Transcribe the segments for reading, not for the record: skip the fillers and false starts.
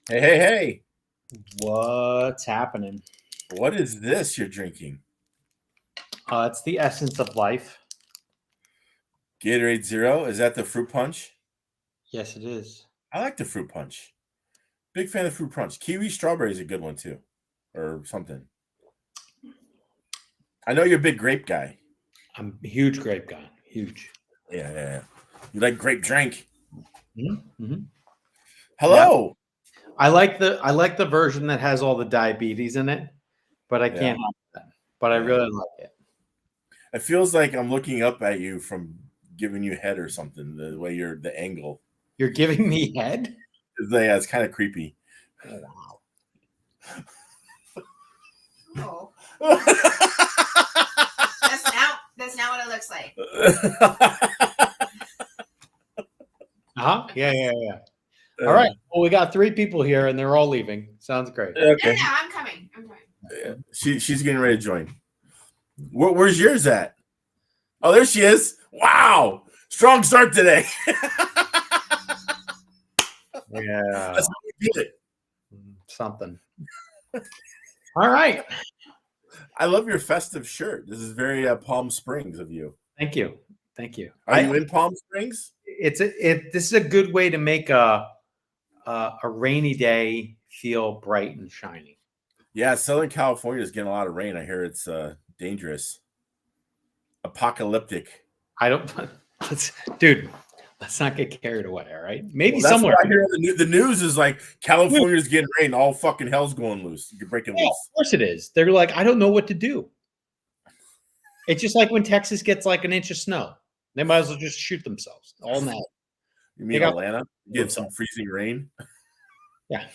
Hey, hey, hey. What's happening? What is this you're drinking? It's the essence of life. Gatorade Zero? Is that the fruit punch? Yes, it is. I like the fruit punch. Big fan of fruit punch. Kiwi strawberry is a good one too. Or something. I know you're a big grape guy. I'm a huge grape guy. Huge. Yeah. You like grape drink. Mm-hmm. Hello. Yeah. I like the version that has all the diabetes in it, but I can't have that. But I really like it. It feels like I'm looking up at you from giving you head or something. The way the angle. You're giving me head? It's kind of creepy. Oh, wow. Oh. That's not what it looks like. Yeah. All right. Well, we got 3 people here, and they're all leaving. Sounds great. Okay. No, I'm coming. Yeah. She's getting ready to join. Where's yours at? Oh, there she is. Wow. Strong start today. Yeah. That's how we did it. Something. All right. I love your festive shirt. This is very Palm Springs of you. Thank you. Are you in Palm Springs? This is a good way to make a rainy day feel bright and shiny. Yeah, Southern California is getting a lot of rain. I hear it's dangerous, apocalyptic. Dude, let's not get carried away. All right, maybe that's somewhere. I hear the news is like California's getting rain. All fucking hell's going loose. You're breaking loose. Of course it is. They're like, I don't know what to do. It's just like when Texas gets like an inch of snow. They might as well just shoot themselves all night. You mean Atlanta? Get some freezing rain? Yeah.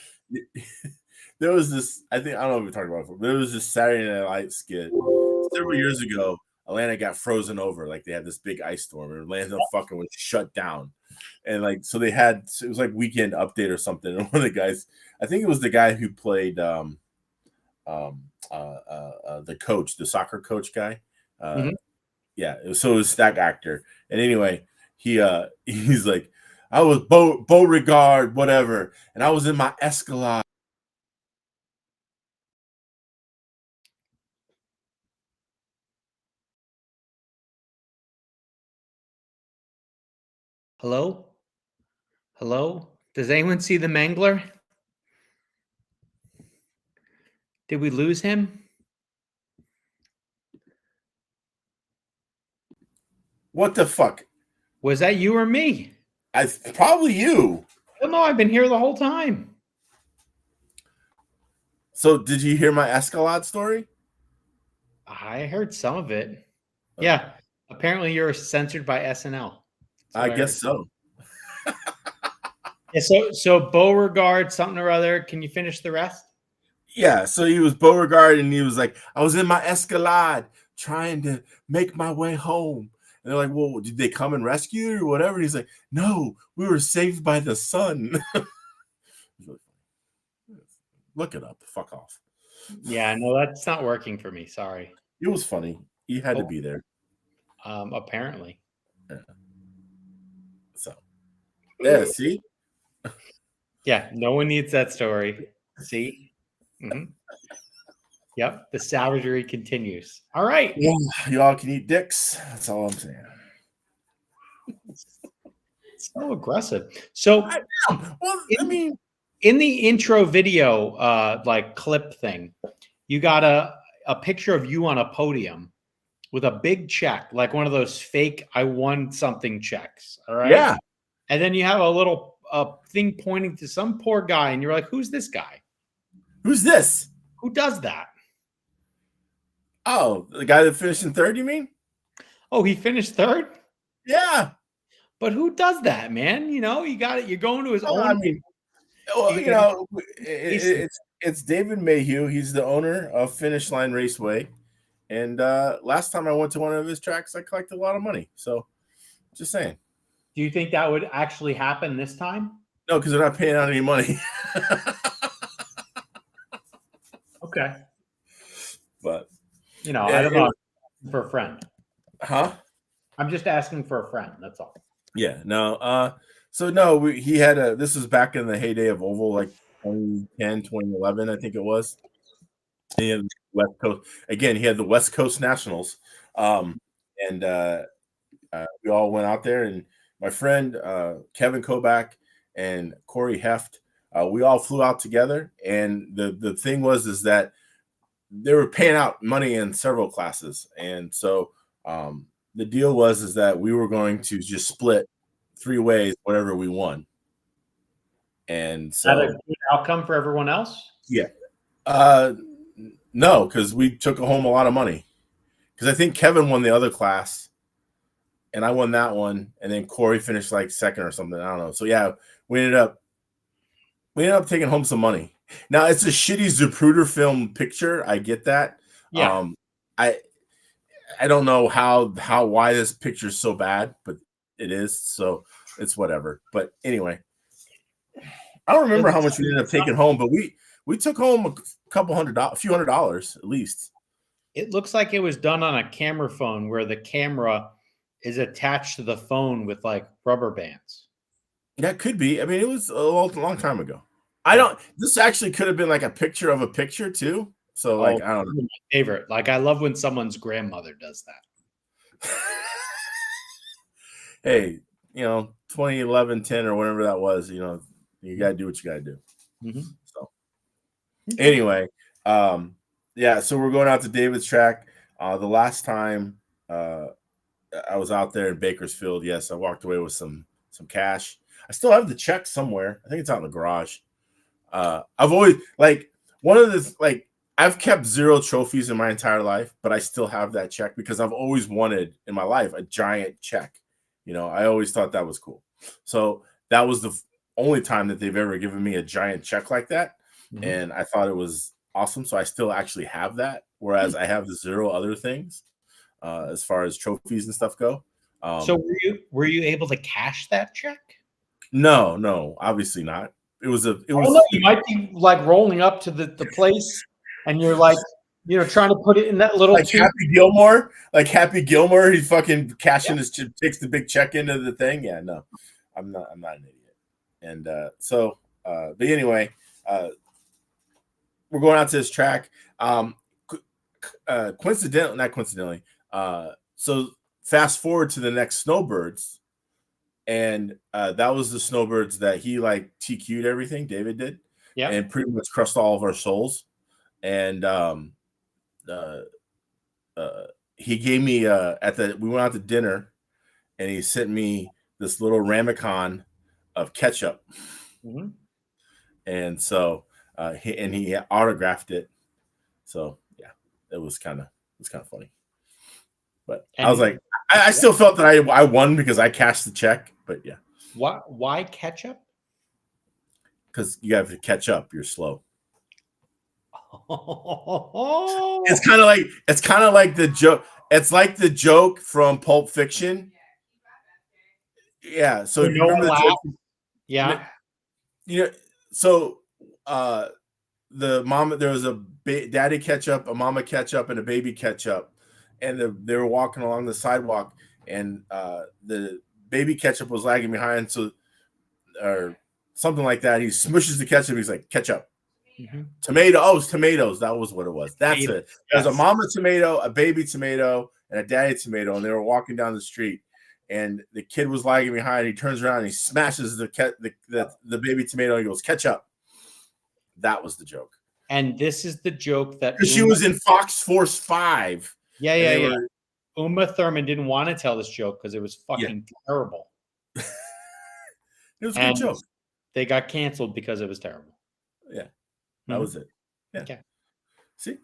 There was this, I don't know if we talked about it before, but there was this Saturday Night Live skit several years ago. Atlanta got frozen over. Like they had this big ice storm and Atlanta fucking was shut down. And so it was like Weekend Update or something. And one of the guys, I think it was the guy who played the coach, the soccer coach guy. Yeah, so it was that actor. And anyway, he's like, I was Beauregard, whatever, and I was in my Escalade. Hello? Does anyone see the Mangler? Did we lose him? What the fuck? Was that you or me? Probably you. I don't know. I've been here the whole time. So did you hear my Escalade story? I heard some of it. Yeah. Apparently you're censored by SNL. I guess so. Yeah, so Beauregard, something or other. Can you finish the rest? Yeah, so he was Beauregard and he was like, I was in my Escalade trying to make my way home. And they're like, well, did they come and rescue you or whatever? And he's like, no, we were saved by the sun. Look it up. Fuck off. Yeah, no, that's not working for me. Sorry. It was funny. You had to be there. Apparently. Yeah. So, yeah, see? Yeah, no one needs that story. See? Mm-hmm. Yep, the savagery continues. All right. Yeah, you all can eat dicks. That's all I'm saying. So aggressive. So, in the intro video, like clip thing, you got a picture of you on a podium with a big check, like one of those fake "I won something" checks. All right. Yeah. And then you have a little thing pointing to some poor guy, and you're like, "Who's this guy? Who's this? Who does that?" Oh, the guy that finished in third, you mean? Oh, he finished third? Yeah. But who does that, man? You know, you got it. You're going to his own. I mean, well, it's David Mayhew. He's the owner of Finishline Raceway. And last time I went to one of his tracks, I collected a lot of money. So, just saying. Do you think that would actually happen this time? No, because they're not paying out any money. Okay. But, you know, I don't know. For a friend. Huh? I'm just asking for a friend. That's all. Yeah. No. So no, he had this was back in the heyday of oval, like 2010, 2011, I think it was. He had West Coast again. He had the West Coast Nationals, and we all went out there. And my friend Kevin Koback and Corey Heft, we all flew out together. And the thing was that they were paying out money in several classes, and so the deal was that we were going to just split 3 ways whatever we won. And so that a good outcome for everyone else? Yeah. No, because we took home a lot of money. Because I think Kevin won the other class, and I won that one, and then Corey finished like second or something. I don't know. So yeah, we ended up taking home some money. Now it's a shitty Zapruder film picture. I get that. Yeah. I don't know why this picture is so bad, but it is. So it's whatever. But anyway, I don't remember how much we ended up taking home, but we took home a few $100 at least. It looks like it was done on a camera phone where the camera is attached to the phone with like rubber bands. That could be. I mean, it was a long time ago. This actually could have been like a picture of a picture too. So like, I don't know. My favorite. Like, I love when someone's grandmother does that. Hey, 2011, 10 or whatever that was, you got to do what you got to do. Mm-hmm. So anyway, yeah, so we're going out to David's track. The last time I was out there in Bakersfield, yes, I walked away with some cash. I still have the check somewhere. I think it's out in the garage. I've always I've kept 0 trophies in my entire life, but I still have that check because I've always wanted in my life a giant check. I always thought that was cool. So that was the only time that they've ever given me a giant check like that. Mm-hmm. And I thought it was awesome. So I still actually have that, whereas I have the 0 other things as far as trophies and stuff go. So were you able to cash that check? No, obviously not. You might be like rolling up to the place and you're like, trying to put it in that little Happy Gilmore, he fucking cashing his takes the big check into the thing. Yeah, no, I'm not an idiot. And but anyway, we're going out to this track. Not coincidentally. So fast forward to the next Snowbirds. And that was the Snowbirds that he like TQ'd everything. David did, and pretty much crushed all of our souls. And he gave me we went out to dinner, and he sent me this little ramicon of ketchup, mm-hmm. And so he autographed it. So yeah, it was kind of funny. But I was like, I still felt that I won because I cashed the check. But yeah. Why ketchup? Because you have to catch up. You're slow. It's kind of like the joke. It's like the joke from Pulp Fiction. Yeah. So you remember the joke? Yeah. So the mama, there was a daddy ketchup, a mama ketchup, and a baby ketchup. And they were walking along the sidewalk, and the baby ketchup was lagging behind, or something like that. He smushes the ketchup. He's like, ketchup. Mm-hmm. Tomatoes. That was what it was. That's it. There's a mama tomato, a baby tomato, and a daddy tomato, and they were walking down the street. And the kid was lagging behind. He turns around and he smashes the baby tomato. And he goes, ketchup. That was the joke. And this is the joke that she was in Fox Force 5. Yeah. Uma Thurman didn't want to tell this joke because it was fucking terrible. It was a good joke. They got canceled because it was terrible. Yeah, that was it. Yeah. Okay. See,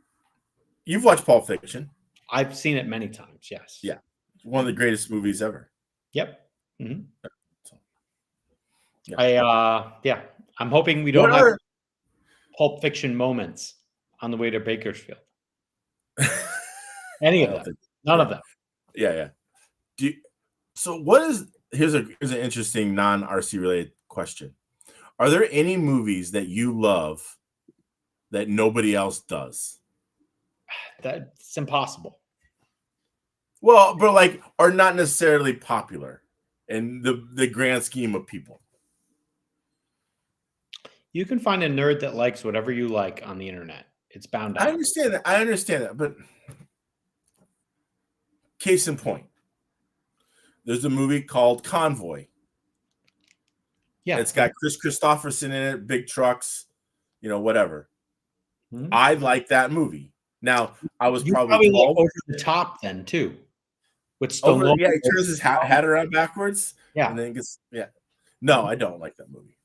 you've watched Pulp Fiction. I've seen it many times. Yes. Yeah, one of the greatest movies ever. Yep. Mm-hmm. So, yeah. I'm hoping we don't have Pulp Fiction moments on the way to Bakersfield. Any of them? None of them. Yeah. Here's an interesting non-RC related question. Are there any movies that you love that nobody else does? That's impossible. Well, but are not necessarily popular in the grand scheme of people. You can find a nerd that likes whatever you like on the internet. It's bound to I happen. understand that. I understand that. But case in point, there's a movie called Convoy. Yeah. It's got Chris Christopherson in it, big trucks, whatever. Mhm. I like that movie. Now, I was You probably 12. like Over the Top then too. With Over, Stallone. yeah, he turns his hat around backwards. Yeah. And then gets, yeah. No, I don't like that movie.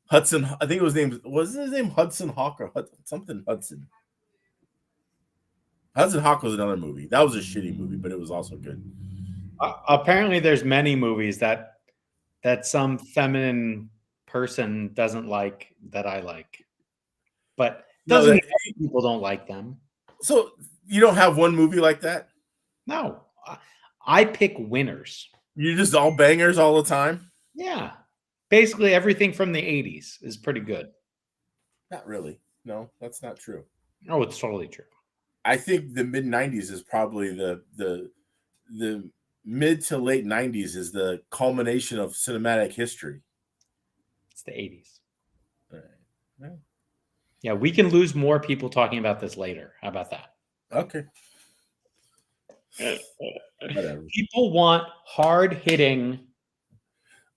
Hudson, I think it was named, wasn't his name Hudson Hawk or something Hudson? Hudson Hawk was another movie. That was a shitty movie, but it was also good. Apparently, there's many movies that some feminine person doesn't like that I like, but doesn't mean people don't like them. So you don't have one movie like that? No, I pick winners. You're just all bangers all the time? Yeah, basically everything from the '80s is pretty good. Not really. No, that's not true. Oh, it's totally true. I think the mid '90s is probably the mid to late '90s is the culmination of cinematic history. It's the '80s. All right. Yeah, we can lose more people talking about this later. How about that? Okay. Whatever. People want hard-hitting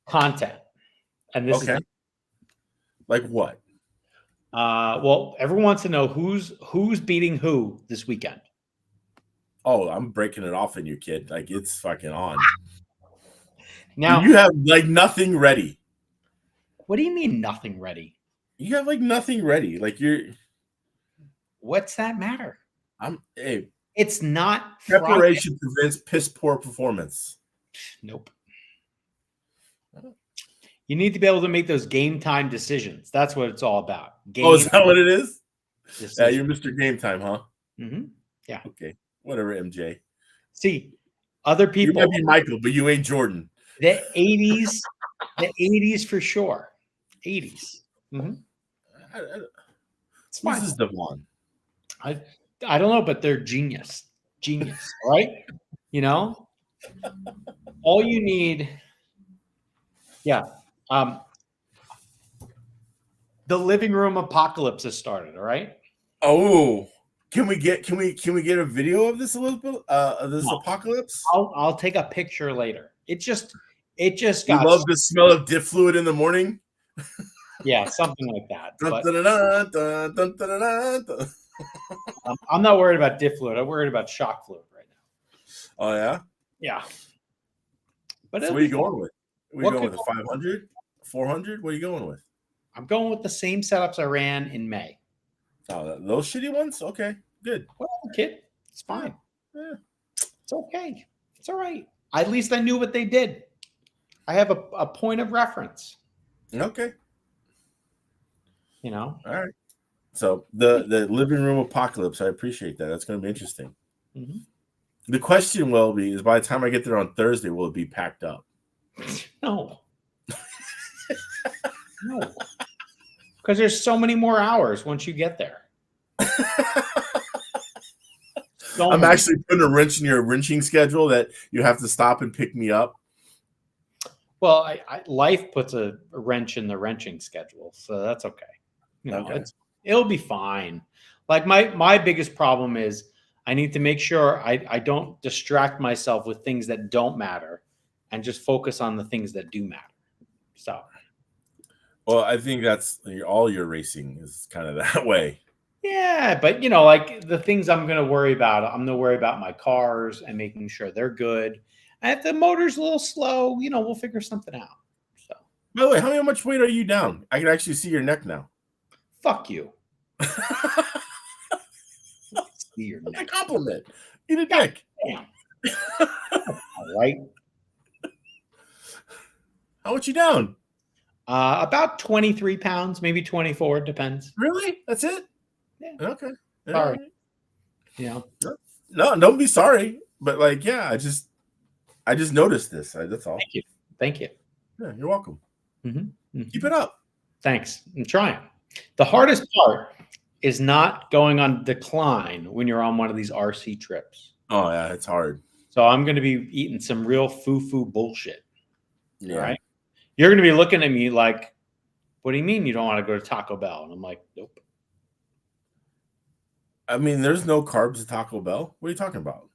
content, and this is like what? Well, everyone wants to know who's beating who this weekend. Oh, I'm breaking it off in you, kid. Like it's fucking on. Now you have like nothing ready. What do you mean nothing ready? You have like nothing ready. Like you're. What's that matter? Hey. It's not preparation prevents piss poor performance. Nope. You need to be able to make those game time decisions. That's what it's all about. Is that what it is? Decisions. Yeah, you're Mr. Game Time, huh? Mm-hmm. Yeah. Okay. Whatever, MJ. See, other people. You might be Michael, but you ain't Jordan. The 80s for sure. 80s. Mm-hmm. This is Devon. I don't know, but they're genius, right? All you need. Yeah. The living room apocalypse has started. All right. Oh, can we get a video of this apocalypse? I'll take a picture later. It just got. You love the smell of dip fluid in the morning. Yeah, something like that. I'm not worried about dip fluid. I'm worried about shock fluid right now. Oh yeah. Yeah. But so what are you going with? Are you going with a 500, 400? What are you going with? I'm going with the same setups I ran in May. Oh, those shitty ones? Okay, good. Well, kid, it's fine. Yeah. It's okay. It's all right. At least I knew what they did. I have a point of reference. Okay. All right. So the living room apocalypse, I appreciate that. That's going to be interesting. Mm-hmm. The question will be is by the time I get there on Thursday, will it be packed up? No. No. Because there's so many more hours once you get there. I'm actually putting a wrench in your wrenching schedule that you have to stop and pick me up. Well, life puts a wrench in the wrenching schedule, so that's okay. It'll be fine. Like my biggest problem is I need to make sure I don't distract myself with things that don't matter and just focus on the things that do matter. So. Well, I think that's all your racing is kind of that way. Yeah, but like the things I'm going to worry about, I'm going to worry about my cars and making sure they're good. And if the motor's a little slow, we'll figure something out. So. By the way, how much weight are you down? I can actually see your neck now. Fuck you. See your neck. A compliment. Eat a dick. Damn. All right. How much you down? About 23 pounds, maybe 24. Depends. Really? That's it? Yeah. Okay. Sorry. No, don't be sorry. But I just noticed this. That's all. Thank you. Yeah, you're welcome. Mm-hmm. Mm-hmm. Keep it up. Thanks. I'm trying. The hardest part is not going on decline when you're on one of these RC trips. Oh yeah, it's hard. So I'm going to be eating some real foo-foo bullshit. Yeah. All right. You're going to be looking at me like, what do you mean you don't want to go to Taco Bell? And I'm like, nope. I mean, there's no carbs at Taco Bell. What are you talking about?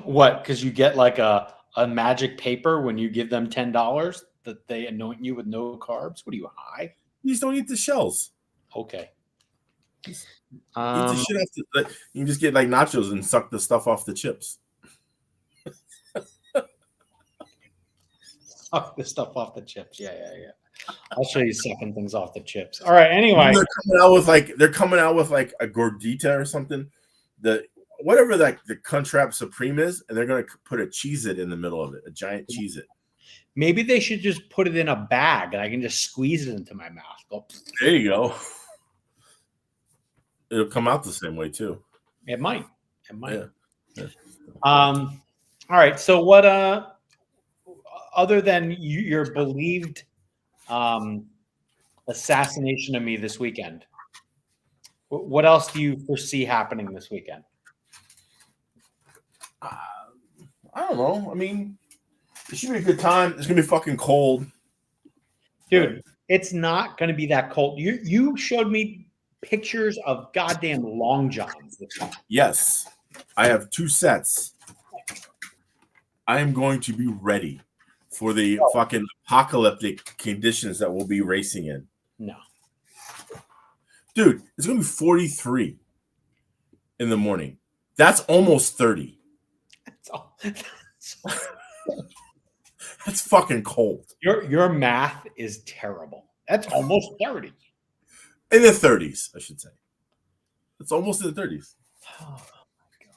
What? Because you get like a magic paper when you give them $10 that they anoint you with no carbs? What are you, high? You just don't eat the shells. Okay. Eat the shit off the, you can just get like nachos and suck the stuff off the chips. Suck the stuff off the chips. Yeah. I'll show you sucking things off the chips. All right. Anyway, they're coming out with like a gordita or something. Whatever like the Crunchwrap Supreme is, and they're gonna put a Cheez-It in the middle of it, a giant Cheez-It. Maybe they should just put it in a bag and I can just squeeze it into my mouth. Go. There you go. It'll come out the same way too. It might. Yeah. All right. So what? Other than your believed assassination of me this weekend, what else do you foresee happening this weekend? I don't know. I mean, it should be a good time. It's gonna be fucking cold, dude. It's not gonna be that cold. You showed me pictures of goddamn long johns. Yes, I have 2 sets. I am going to be ready for the fucking apocalyptic conditions that we'll be racing in. No, dude, it's gonna be 43 in the morning. That's almost 30. That's fucking cold. Your math is terrible. That's almost 30. In the 30s, I should say. It's almost in the 30s. Oh my god!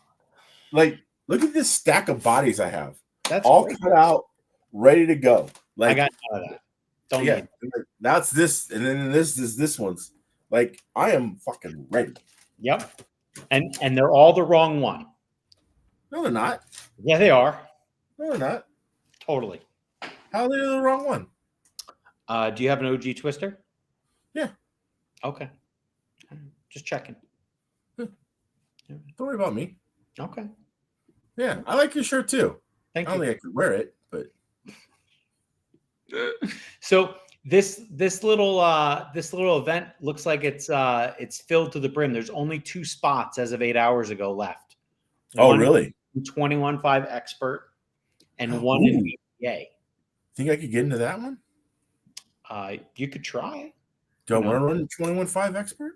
Like, look at this stack of bodies I have. That's all great. cut out, ready to go. Like, I got none of that. Don't yeah. That's this, and then this is this one's. Like, I am fucking ready. Yep. And they're all the wrong one. No, they're not. Yeah, they are. No, they're not. Totally. How are they the wrong one? Do you have an OG twister? Yeah. Okay. Just checking. Don't worry about me. Okay. Yeah, I like your shirt too. Thank you. I don't think I could wear it, but so this little event looks like it's filled to the brim. There's only 2 spots as of 8 hours ago left. Oh, really? 21.5 expert and 1 in VPA. Think I could get into that one? You could try. Do I want to run 21.5 expert?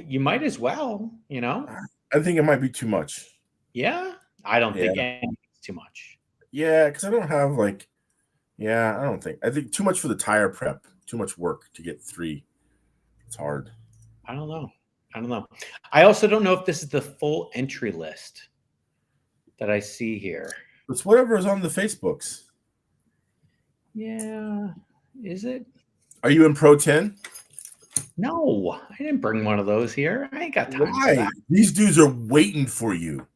You might as well, you know. I think it might be too much. Yeah, I don't think anything's too much. Yeah, because I don't have like, I think too much for the tire prep, too much work to get 3. It's hard. I don't know. I also don't know if this is the full entry list that I see here. It's whatever is on the Facebooks. Yeah, is it? Are you in Pro 10? No, I didn't bring one of those here. I ain't got time. Why? These dudes are waiting for you.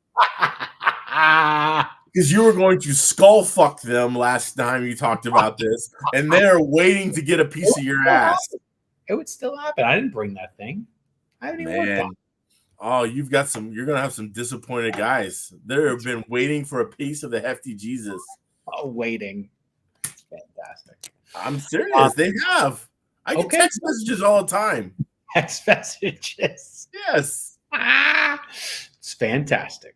Because you were going to skull fuck them last time you talked about this, and they're waiting to get a piece of your ass. It would still happen. I didn't bring that thing. I haven't even worked on it. Oh, you're gonna have some disappointed guys. They've been waiting for a piece of the hefty Jesus. Oh, waiting. Fantastic. I'm serious. They have. I get text messages all the time. Text messages. Yes. It's fantastic.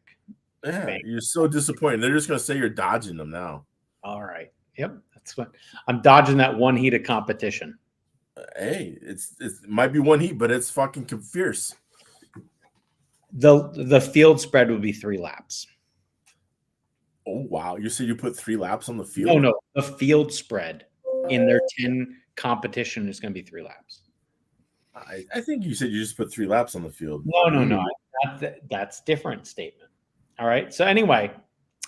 Yeah, you're so disappointed. They're just gonna say you're dodging them now. All right. Yep. That's what I'm dodging, that one heat of competition. Hey, it might be one heat, but it's fucking fierce. The field spread would be 3 laps. Oh wow! You said you put 3 laps on the field? No. The field spread in their 10 competition is going to be 3 laps. I think you said you just put 3 laps on the field. No. That's different statement. All right. So anyway,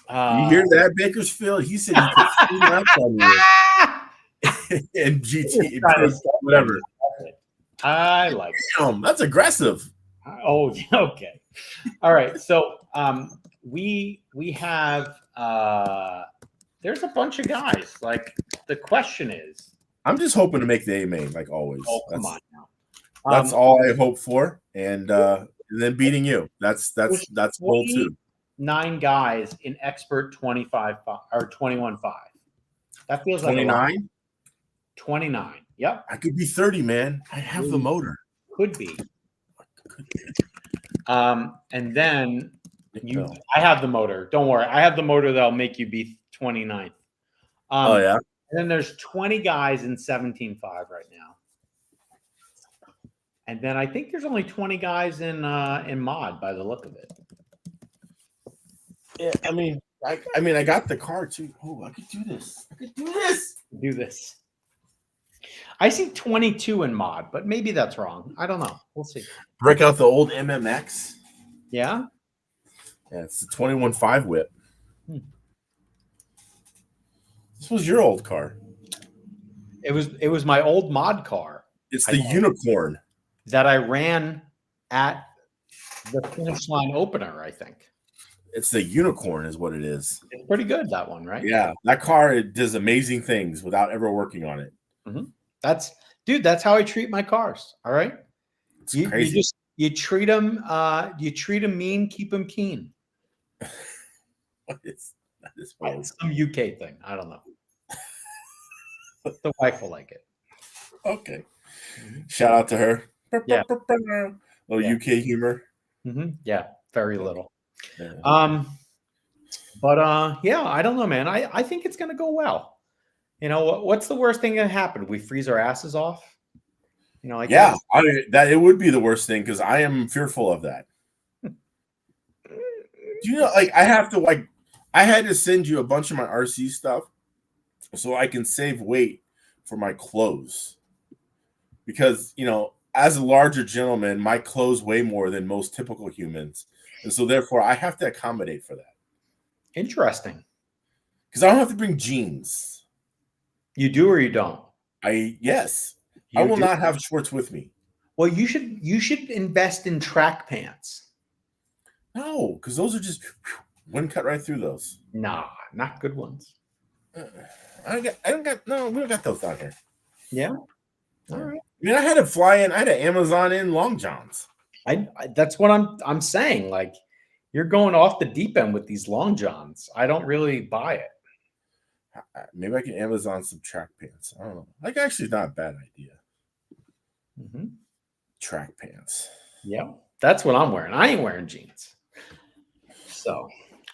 you hear that, Bakersfield? He said he put 3 laps on you. And GT, whatever. I like it. Damn, that's aggressive. Oh, okay. All right. So we have there's a bunch of guys. Like, the question is, I'm just hoping to make the A main, like always. Oh, come on now. That's all I hope for, and then beating you. That's goal 2. 9 guys in expert 25 or 21.5. That feels 29? like 29. Yep. I could be 30, man. I have the motor. Could be. And then No. I have the motor. Don't worry. I have the motor that'll make you be 29th. Oh, yeah? And then there's 20 guys in 17.5 right now. And then I think there's only 20 guys in mod by the look of it. Yeah, I mean, I got the car too. Oh, I could do this. Do this. I see 22 in mod, but maybe that's wrong. I don't know. We'll see. Break out the old MMX. Yeah? Yeah, it's the 21.5 whip. This was your old car. It was my old mod car. It's the unicorn that I ran at the Finishline opener, I think. It's the unicorn is what it is. It's pretty good, that one, right? Yeah, that car, it does amazing things without ever working on it. Mm-hmm. That's how I treat my cars. All right. It's crazy. You treat them mean, keep them keen. That is some UK thing. I don't know. The wife will like it. Okay. Shout out to her. Yeah. Little UK humor. Mm-hmm. Yeah, very little. Yeah. Yeah, I don't know, man. I think it's gonna go well. You know, what's the worst thing that happened? We freeze our asses off. You know, that it would be the worst thing because I am fearful of that. Do you know, like I had to send you a bunch of my RC stuff so I can save weight for my clothes. Because, you know, as a larger gentleman, my clothes weigh more than most typical humans. And so therefore I have to accommodate for that. Interesting. Because I don't have to bring jeans. You do or you don't? Yes. I will not have shorts with me. Well, you should invest in track pants. No, because those are just one cut right through those. Nah, not good ones. we don't got those down here. Yeah. All right. I mean, I had to fly in. I had to Amazon in long johns. That's what I'm saying. Like, you're going off the deep end with these long johns. I don't really buy it. Maybe I can Amazon some track pants. I don't know. Like, actually, not a bad idea. Mm-hmm. Track pants. Yeah, that's what I'm wearing. I ain't wearing jeans. So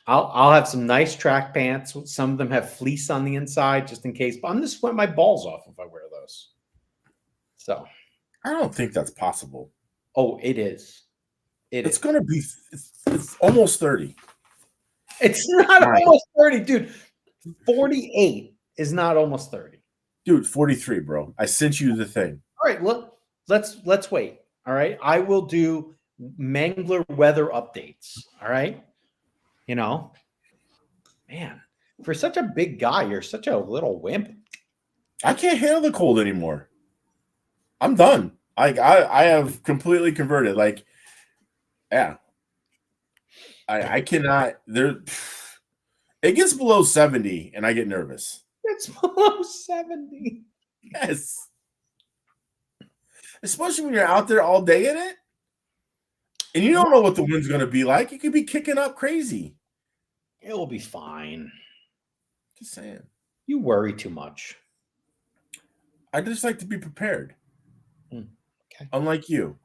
I'll have some nice track pants. Some of them have fleece on the inside, just in case. But I'm just sweating my balls off if I wear those. So I don't think that's possible. Oh, it is. It's going to be. It's almost 30. It's not almost 30, dude. 48 is not almost 30. Dude, 43, bro. I sent you the thing. All right, look. Let's wait. All right. I will do Mangler weather updates. All right. You know, man, for such a big guy, you're such a little wimp. I can't handle the cold anymore. I'm done. I have completely converted. Like, yeah. I cannot it gets below 70 and I get nervous. It's below 70. Yes. Especially when you're out there all day in it. And you don't know what the wind's going to be like. It could be kicking up crazy. It will be fine. Just saying. You worry too much. I just like to be prepared. Okay. Unlike you,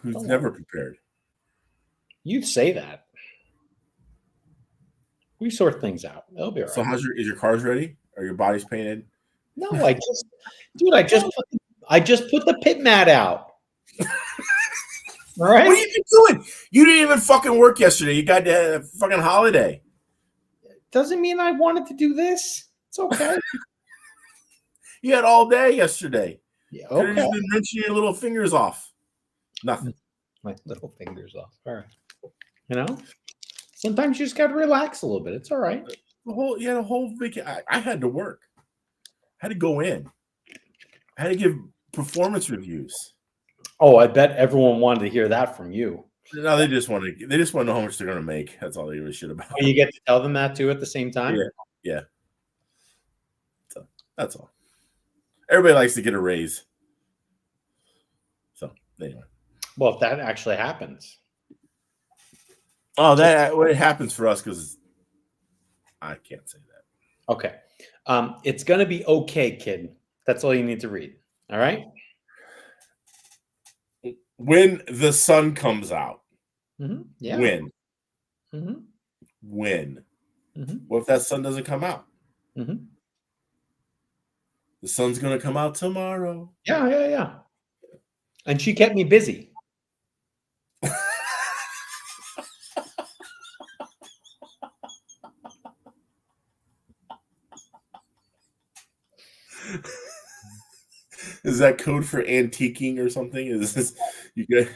who's never prepared. You say that. We sort things out. It'll be all right. So is your car's ready? Are your bodies painted? No, I just put the pit mat out. All right. What have you been doing? You didn't even fucking work yesterday. You got a fucking holiday. Doesn't mean I wanted to do this. It's okay. You had all day yesterday. Yeah, okay. Could have just been wrenching your little fingers off. Nothing. My little fingers off. All right. You know, sometimes you just got to relax a little bit. It's all right. The whole vacation. I had to work. I had to go in. I had to give performance reviews. Oh, I bet everyone wanted to hear that from you. No, they just want to know how much they're going to make. That's all they give a shit about. Oh, you get to tell them that too at the same time? Yeah. So that's all. Everybody likes to get a raise. So anyway. Well, if that actually happens. Oh, it happens for us because I can't say that. Okay. It's going to be okay, kid. That's all you need to read. All right. When the sun comes out. Yeah. When? Mm-hmm. When? Mm-hmm. What if that sun doesn't come out? Mm-hmm. The sun's going to come out tomorrow. Yeah. And she kept me busy. Is that code for antiquing or something? Is this you get?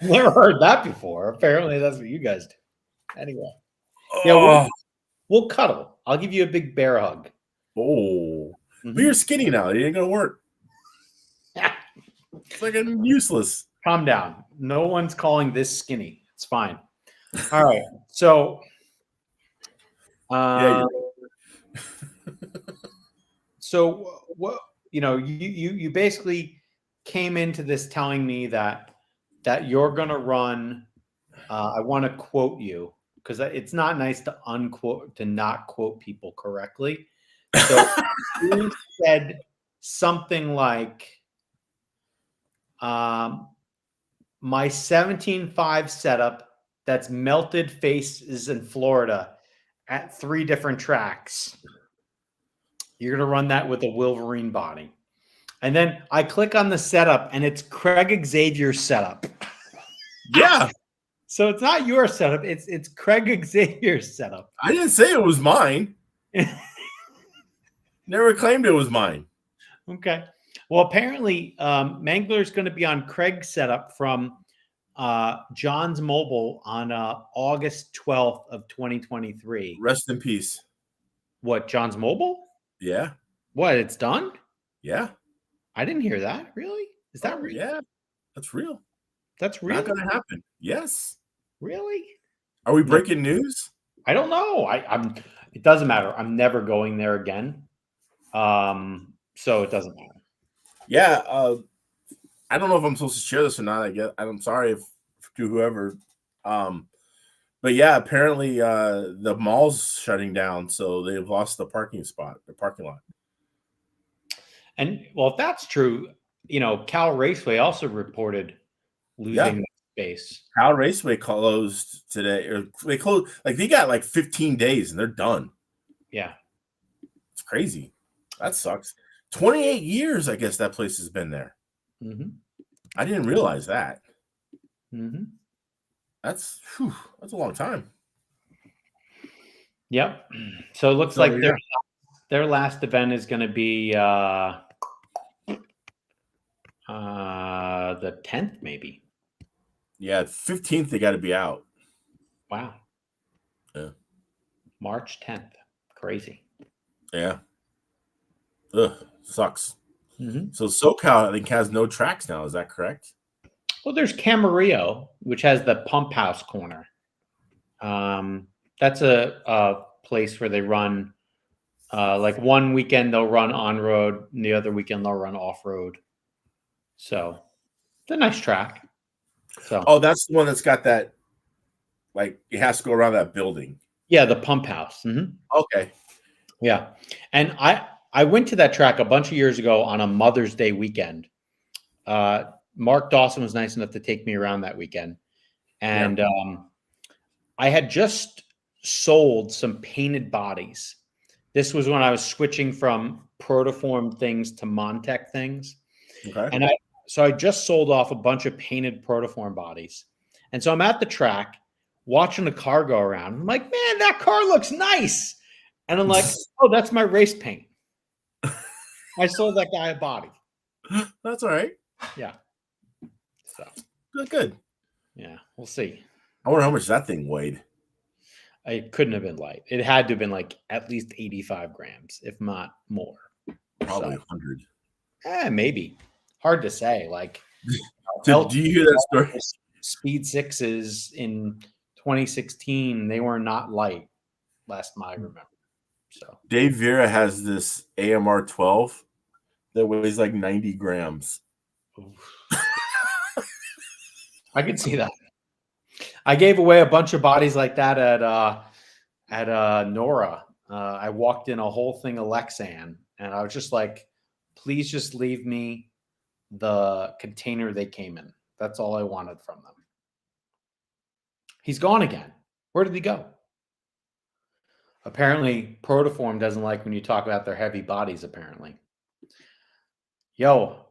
Never heard that before. Apparently, that's what you guys do. Anyway, yeah, Oh, we'll cuddle. I'll give you a big bear hug. oh. Mhm. But you're skinny now. It ain't gonna work. It's like I'm useless. Calm down. No one's calling this skinny. It's fine. All right. So, Yeah. so what you basically came into this telling me that you're gonna run. I want to quote you because it's not nice to not quote people correctly. So you said something like, my 17.5 setup that's melted faces in Florida at 3 different tracks. You're going to run that with a Wolverine body. And then I click on the setup and it's Craig Xavier's setup. Yeah. So it's not your setup. It's Craig Xavier's setup. I didn't say it was mine. Never claimed it was mine. Okay. Well, apparently, Mangler is going to be on Craig's setup from John's Mobile on August 12th of 2023. Rest in peace. What, John's Mobile? Yeah. What, it's done? Yeah. I didn't hear that. Really? Is that real? Yeah. That's real. That's real? Not gonna happen. Yes. Really? Are we breaking news? I don't know. I'm. It doesn't matter. I'm never going there again. So it doesn't matter. Yeah. I don't know if I'm supposed to share this or not. I guess I'm sorry if to whoever. But yeah, apparently the mall's shutting down, so they've lost the parking lot. And well, if that's true, Cal Raceway also reported losing space. Cal Raceway closed today, or they closed they got like 15 days and they're done. Yeah. It's crazy. That sucks. 28 years, I guess that place has been there. Mm-hmm. I didn't realize that. Mm-hmm. That's a long time. Yep. So it looks like their last event is going to be the 10th, maybe. Yeah, 15th they got to be out. Wow. Yeah. March 10th. Crazy. Yeah. Ugh, sucks. Mm-hmm. So SoCal, I think, has no tracks now. Is that correct? Well, there's Camarillo, which has the pump house corner. That's a place where they run, like one weekend they'll run on road, and the other weekend they'll run off road. So it's a nice track. So that's the one that's got that, like it has to go around that building. Yeah, the pump house. Mm-hmm. Okay. Yeah, and I went to that track a bunch of years ago on a Mother's Day weekend. Mark Dawson was nice enough to take me around that weekend. And I had just sold some painted bodies. This was when I was switching from Protoform things to Montec things. Okay. And I just sold off a bunch of painted Protoform bodies. And so I'm at the track watching the car go around. I'm like, man, that car looks nice. And I'm like, oh, that's my race paint. I sold that guy a body. That's all right. Yeah. So Good. Yeah, we'll see. I wonder how much that thing weighed. It couldn't have been light. It had to have been like at least 85 grams, if not more. Probably 100. Maybe. Hard to say. Like, do you hear that story? Speed sixes in 2016, they were not light, last I remember. So Dave Vera has this AMR 12 that weighs like 90 grams. I could see that. I gave away a bunch of bodies like that at Nora I walked in a whole thing of Lexan, and I was just like, please just leave me the container they came in. That's all I wanted from them. He's gone again. Where did he go? Apparently, Protoform doesn't like when you talk about their heavy bodies, apparently. Yo,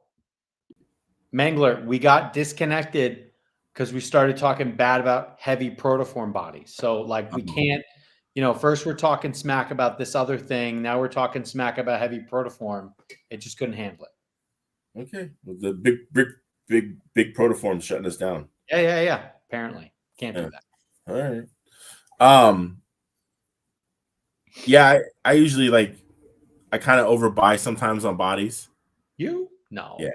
Mangler, we got disconnected because we started talking bad about heavy Protoform bodies. So, like, we can't, first we're talking smack about this other thing. Now we're talking smack about heavy Protoform. It just couldn't handle it. Okay. Well, the big Protoform shutting us down. Yeah. Apparently. Can't do that. All right. Yeah, I usually I kind of overbuy sometimes on bodies. You? No. Yeah.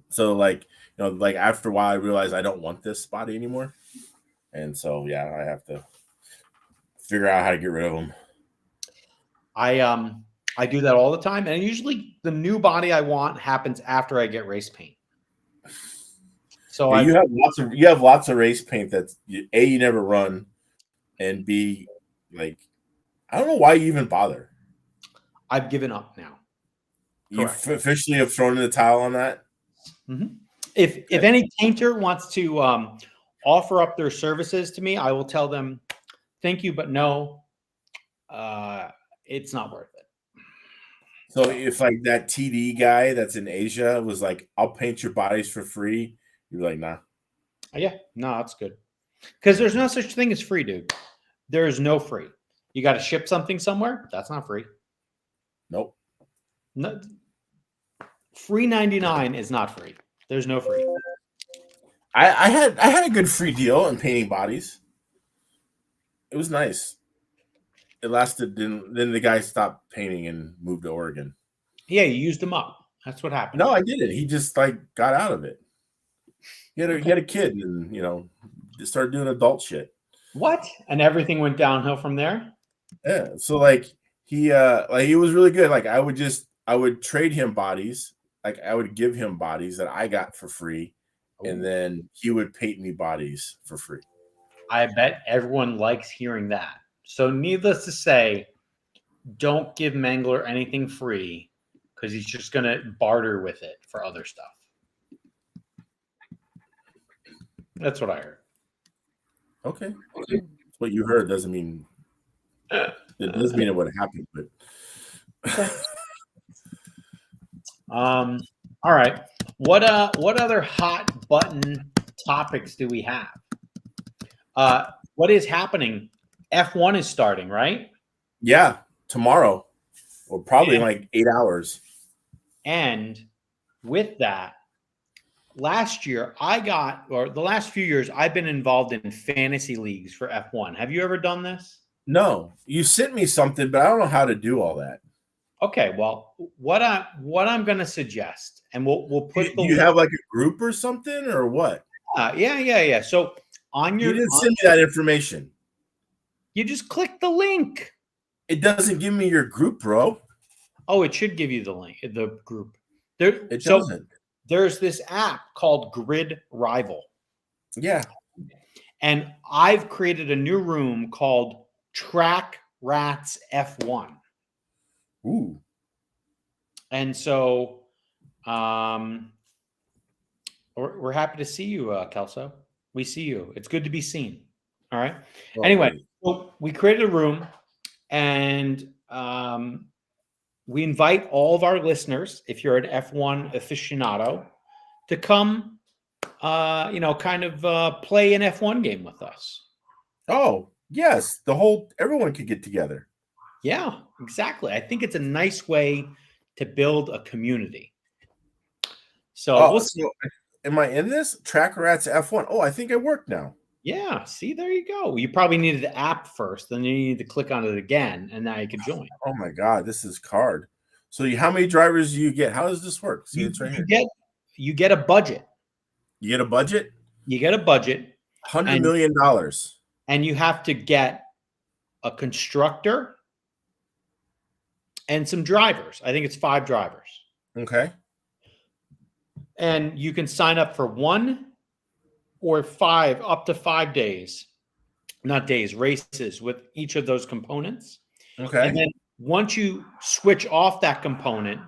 So like after a while I realize I don't want this body anymore. And so yeah, I have to figure out how to get rid of them. I do that all the time, and usually the new body I want happens after I get race paint. So you have lots of race paint that's A, you never run, and B, like, I don't know why you even bother. I've given up now. You officially have thrown in the towel on that. Mm-hmm. If any painter wants to offer up their services to me, I will tell them thank you, but no, it's not worth it. So if like that TD guy that's in Asia was like, I'll paint your bodies for free, you're like, nah. Yeah, no, that's good. Because there's no such thing as free, dude. There is no free. You got to ship something somewhere. That's not free. Nope. No, free 99 is not free. There's no free. I had a good free deal on painting bodies. It was nice. It lasted. Then the guy stopped painting and moved to Oregon. Yeah, you used him up. That's what happened. No, I didn't. He just got out of it. He had a kid, and started doing adult shit. What? And everything went downhill from there? Yeah. So he was really good. I would trade him bodies. Like I would give him bodies that I got for free, and then he would paint me bodies for free. I bet everyone likes hearing that. So needless to say, don't give Mangler anything free because he's just going to barter with it for other stuff. That's what I heard. Okay. What you heard doesn't mean it does mean it would have happened, but all right. What other hot button topics do we have? What is happening? F1 is starting, right? Yeah, tomorrow, or probably in 8 hours. And with that, last year the last few years, I've been involved in fantasy leagues for F1. Have you ever done this? No, you sent me something, but I don't know how to do all that. Okay, well, what I'm going to suggest, and we'll put. Do you have like a group or something, or what? Yeah. So on your, you didn't send me that information. You just click the link. It doesn't give me your group, bro. Oh, it should give you the link, the group. It doesn't. There's this app called Grid Rival. Yeah. And I've created a new room called Track Rats F1. Ooh. And so we're happy to see you, Kelso. We see you. It's good to be seen. All right. Well, anyway, so we created a room, and we invite all of our listeners, if you're an F1 aficionado, to come, kind of play an F1 game with us. Oh, yes. Everyone could get together. Yeah, exactly. I think it's a nice way to build a community. So, am I in this? Track Rats F1. Oh, I think I work now. Yeah, see, there you go. You probably needed the app first, then you need to click on it again, and now you can join. Oh my God, this is card. So how many drivers do you get? How does this work? See, it's right here. You get a budget. You get a budget? You get a budget. $100 million. And you have to get a constructor and some drivers. I think it's 5 drivers. Okay. And you can sign up for 1 or 5, up to 5 days, not days, races with each of those components. Okay. And then once you switch off that component,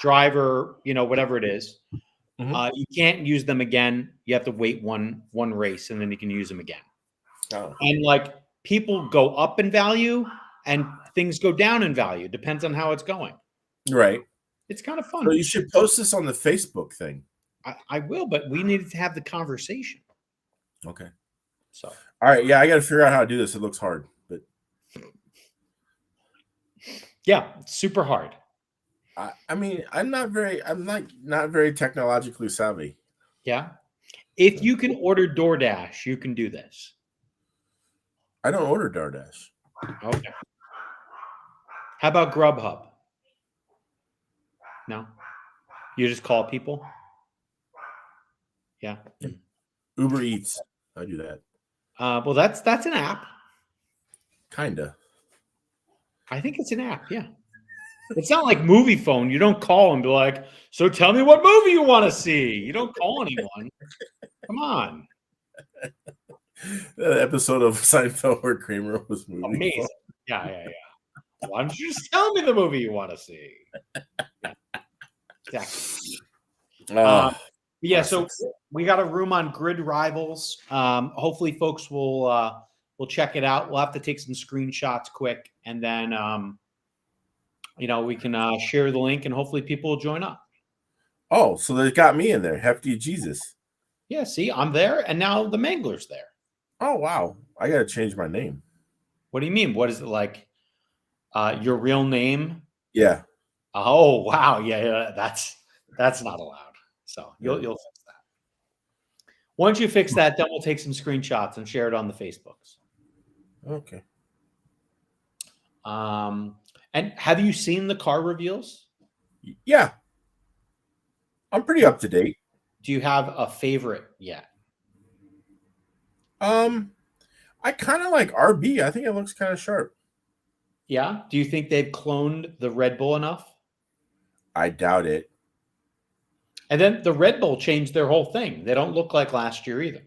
driver, whatever it is, you can't use them again. You have to wait one race, and then you can use them again. Oh. And like people go up in value, and things go down in value. Depends on how it's going. Right. It's kind of fun. So you should post this on the Facebook thing. I will, but we needed to have the conversation. Okay. So. All right. Yeah, I got to figure out how to do this. It looks hard, but. Yeah, it's super hard. I mean, I'm not very technologically savvy. Yeah. If you can order DoorDash, you can do this. I don't order DoorDash. Okay. How about Grubhub? No. You just call people? Yeah. Uber Eats. I do that. Well, that's an app. Kinda. I think it's an app, yeah. It's not like movie phone. You don't call and be like, so tell me what movie you want to see. You don't call anyone. Come on. The episode of Seinfeld where Kramer was movie. Amazing. Phone. Yeah. Why don't you just tell me the movie you want to see? Yeah. Exactly. Yeah, so we got a room on Grid Rivals. Hopefully folks will check it out. We'll have to take some screenshots quick, and then we can share the link, and hopefully people will join up. Oh, so they got me in there. Hefty Jesus. Yeah, see, I'm there, and now the Mangler's there. Oh, wow. I got to change my name. What do you mean? What is it like? Your real name? Yeah. Oh, wow. Yeah, that's not allowed. So you'll fix that. Once you fix that, then we'll take some screenshots and share it on the Facebooks. Okay. And have you seen the car reveals? Yeah. I'm pretty up to date. Do you have a favorite yet? I kind of like RB. I think it looks kind of sharp. Yeah. Do you think they've cloned the Red Bull enough? I doubt it. And then the Red Bull changed their whole thing. They don't look like last year either.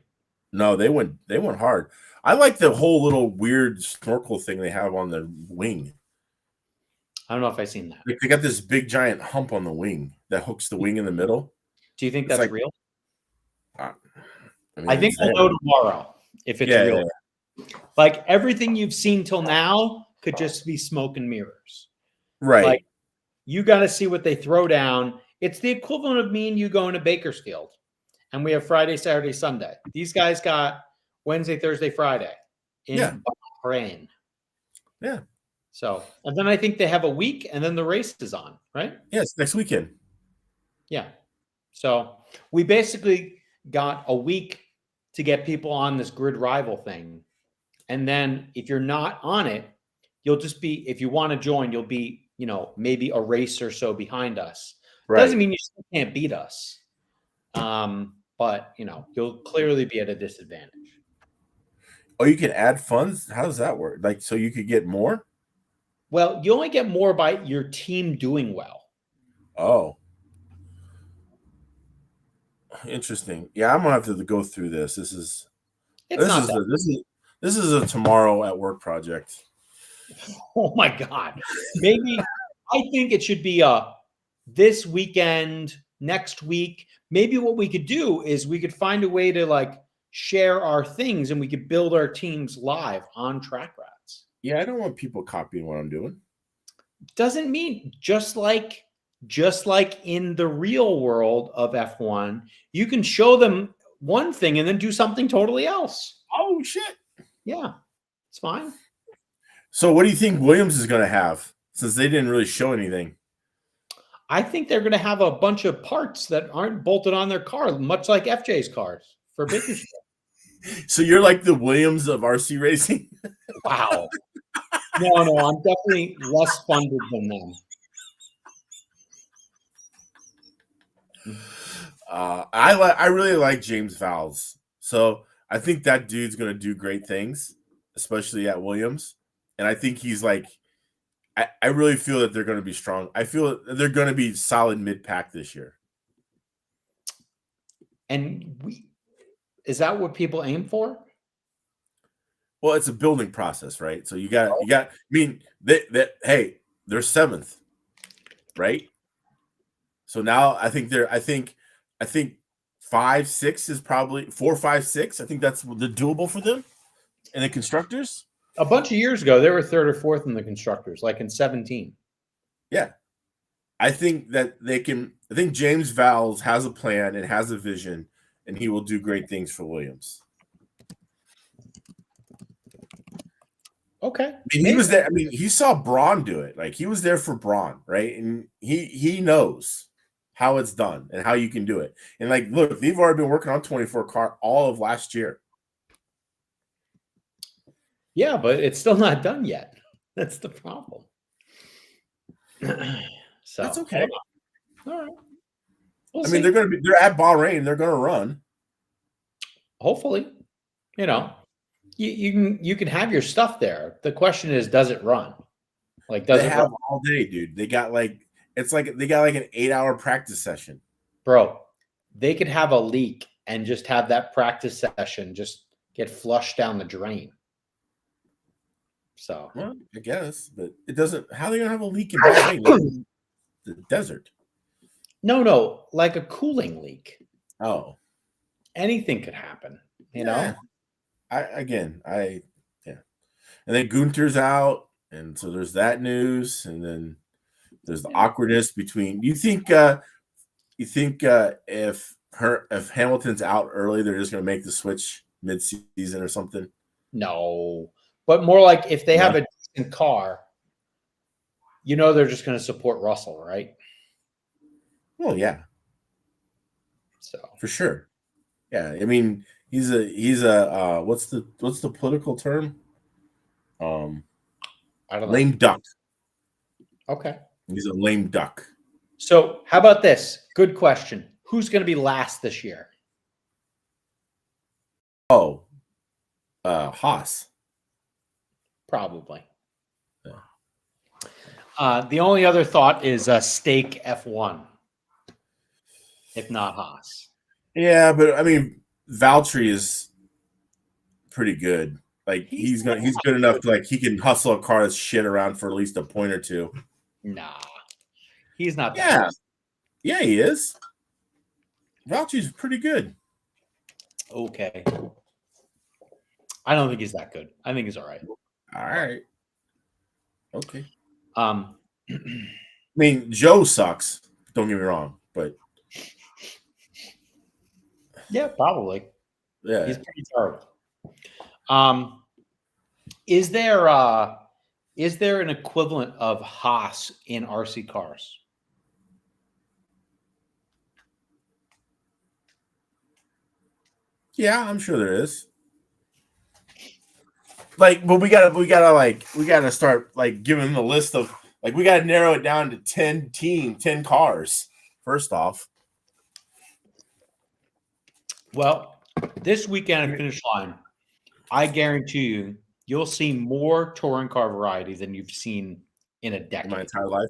No, they went hard. I like the whole little weird snorkel thing they have on the wing. I don't know if I've seen that. They got this big giant hump on the wing that hooks the wing in the middle. Do you think that's real? I think we'll know tomorrow if it's real. Yeah. Like everything you've seen till now could just be smoke and mirrors. Right. Like you got to see what they throw down. It's the equivalent of me and you going to Bakersfield, and we have Friday, Saturday, Sunday. These guys got Wednesday, Thursday, Friday in Bahrain. Yeah. So, and then I think they have a week, and then the race is on, right? Yes, next weekend. Yeah. So we basically got a week to get people on this Grid Rival thing. And then if you're not on it, you'll just be, if you want to join, you'll be, maybe a race or so behind us. Right. Doesn't mean you still can't beat us. But, you'll clearly be at a disadvantage. Oh, you can add funds? How does that work? Like, so you could get more? Well, you only get more by your team doing well. Oh. Interesting. Yeah, I'm gonna have to go through this. This is a tomorrow at work project. Oh my God. Maybe I think it should be this weekend, next week. Maybe what we could do is we could find a way to share our things, and we could build our teams live on Track Rats. Yeah, I don't want people copying what I'm doing. Doesn't mean just like in the real world of F1, you can show them one thing and then do something totally else. Oh, shit. Yeah, it's fine. So what do you think Williams is going to have, since they didn't really show anything? I think they're going to have a bunch of parts that aren't bolted on their car, much like FJ's cars for Bakersfield. So you're like the Williams of RC racing? Wow. No, I'm definitely less funded than them. I really like James Vowles. So I think that dude's going to do great things, especially at Williams. And I think he's I really feel that they're going to be strong. I feel that they're going to be solid mid-pack this year. And is that what people aim for? Well, it's a building process, right? So you got. I mean, hey, they're 7th, right? So now I think 5, 6 is probably 4, 5, 6. I think that's the doable for them and the constructors. A bunch of years ago, they were 3rd or 4th in the constructors, like in 17. Yeah, I think that they can. I think James Vowles has a plan and has a vision, and he will do great things for Williams. Okay. I mean, he was there. I mean, he saw Braun do it. Like, he was there for Braun, right? And he knows how it's done and how you can do it. And like, look, they've already been working on 24 car all of last year. Yeah, but it's still not done yet. That's the problem. So That's okay. All right. I mean, they're at Bahrain. They're gonna run. Hopefully, you can have your stuff there. The question is, does it run? Like, does it run all day, dude? They got like an 8-hour practice session. Bro, they could have a leak and just have that practice session just get flushed down the drain. So, well, I guess, but it doesn't. How are they gonna have a leak in Bahrain? The desert. No, like a cooling leak. Oh, anything could happen. You know. And then Gunter's out, and so there's that news, and then there's the awkwardness between. You think if Hamilton's out early, they're just gonna make the switch mid-season or something? No, but more like if they have a decent car, they're just going to support Russell, right? Well, yeah. So for sure, yeah. I mean, he's a what's the political term? I don't know. Lame duck. Okay. He's a lame duck. So how about this? Good question. Who's going to be last this year? Oh, Haas. Probably. Yeah. The only other thought is Stake F1, if not Haas. Yeah, but I mean, Valtteri is pretty good. Like he's good enough to he can hustle a car that's shit around for at least a point or two. Nah, he's not. Yeah, he is. Valtteri's pretty good. Okay. I don't think he's that good. I think he's all right. All right. Okay. I mean, Joe sucks. Don't get me wrong, but yeah, probably. Yeah, he's pretty terrible. Is there an equivalent of Haas in RC cars? Yeah, I'm sure there is. But we gotta start giving them a list of we gotta narrow it down to 10 cars. First off. Well, this weekend at Finishline, I guarantee you'll see more touring car variety than you've seen in a decade. In my entire life.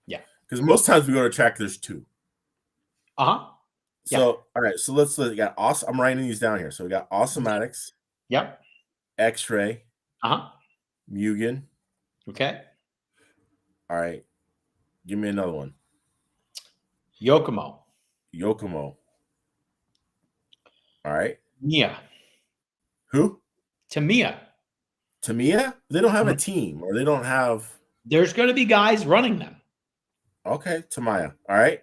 Yeah. Because most times we go to track, there's 2. Uh-huh. So all right, so let's got awesome. I'm writing these down here. So we got AwesomatixUSA. Yep. X-Ray. Uh-huh. Mugen. Okay. All right. Give me another one. Yokomo. All right. Mia. Who? Tamiya. They don't have a team, or they don't have. There's going to be guys running them. Okay, Tamiya. All right.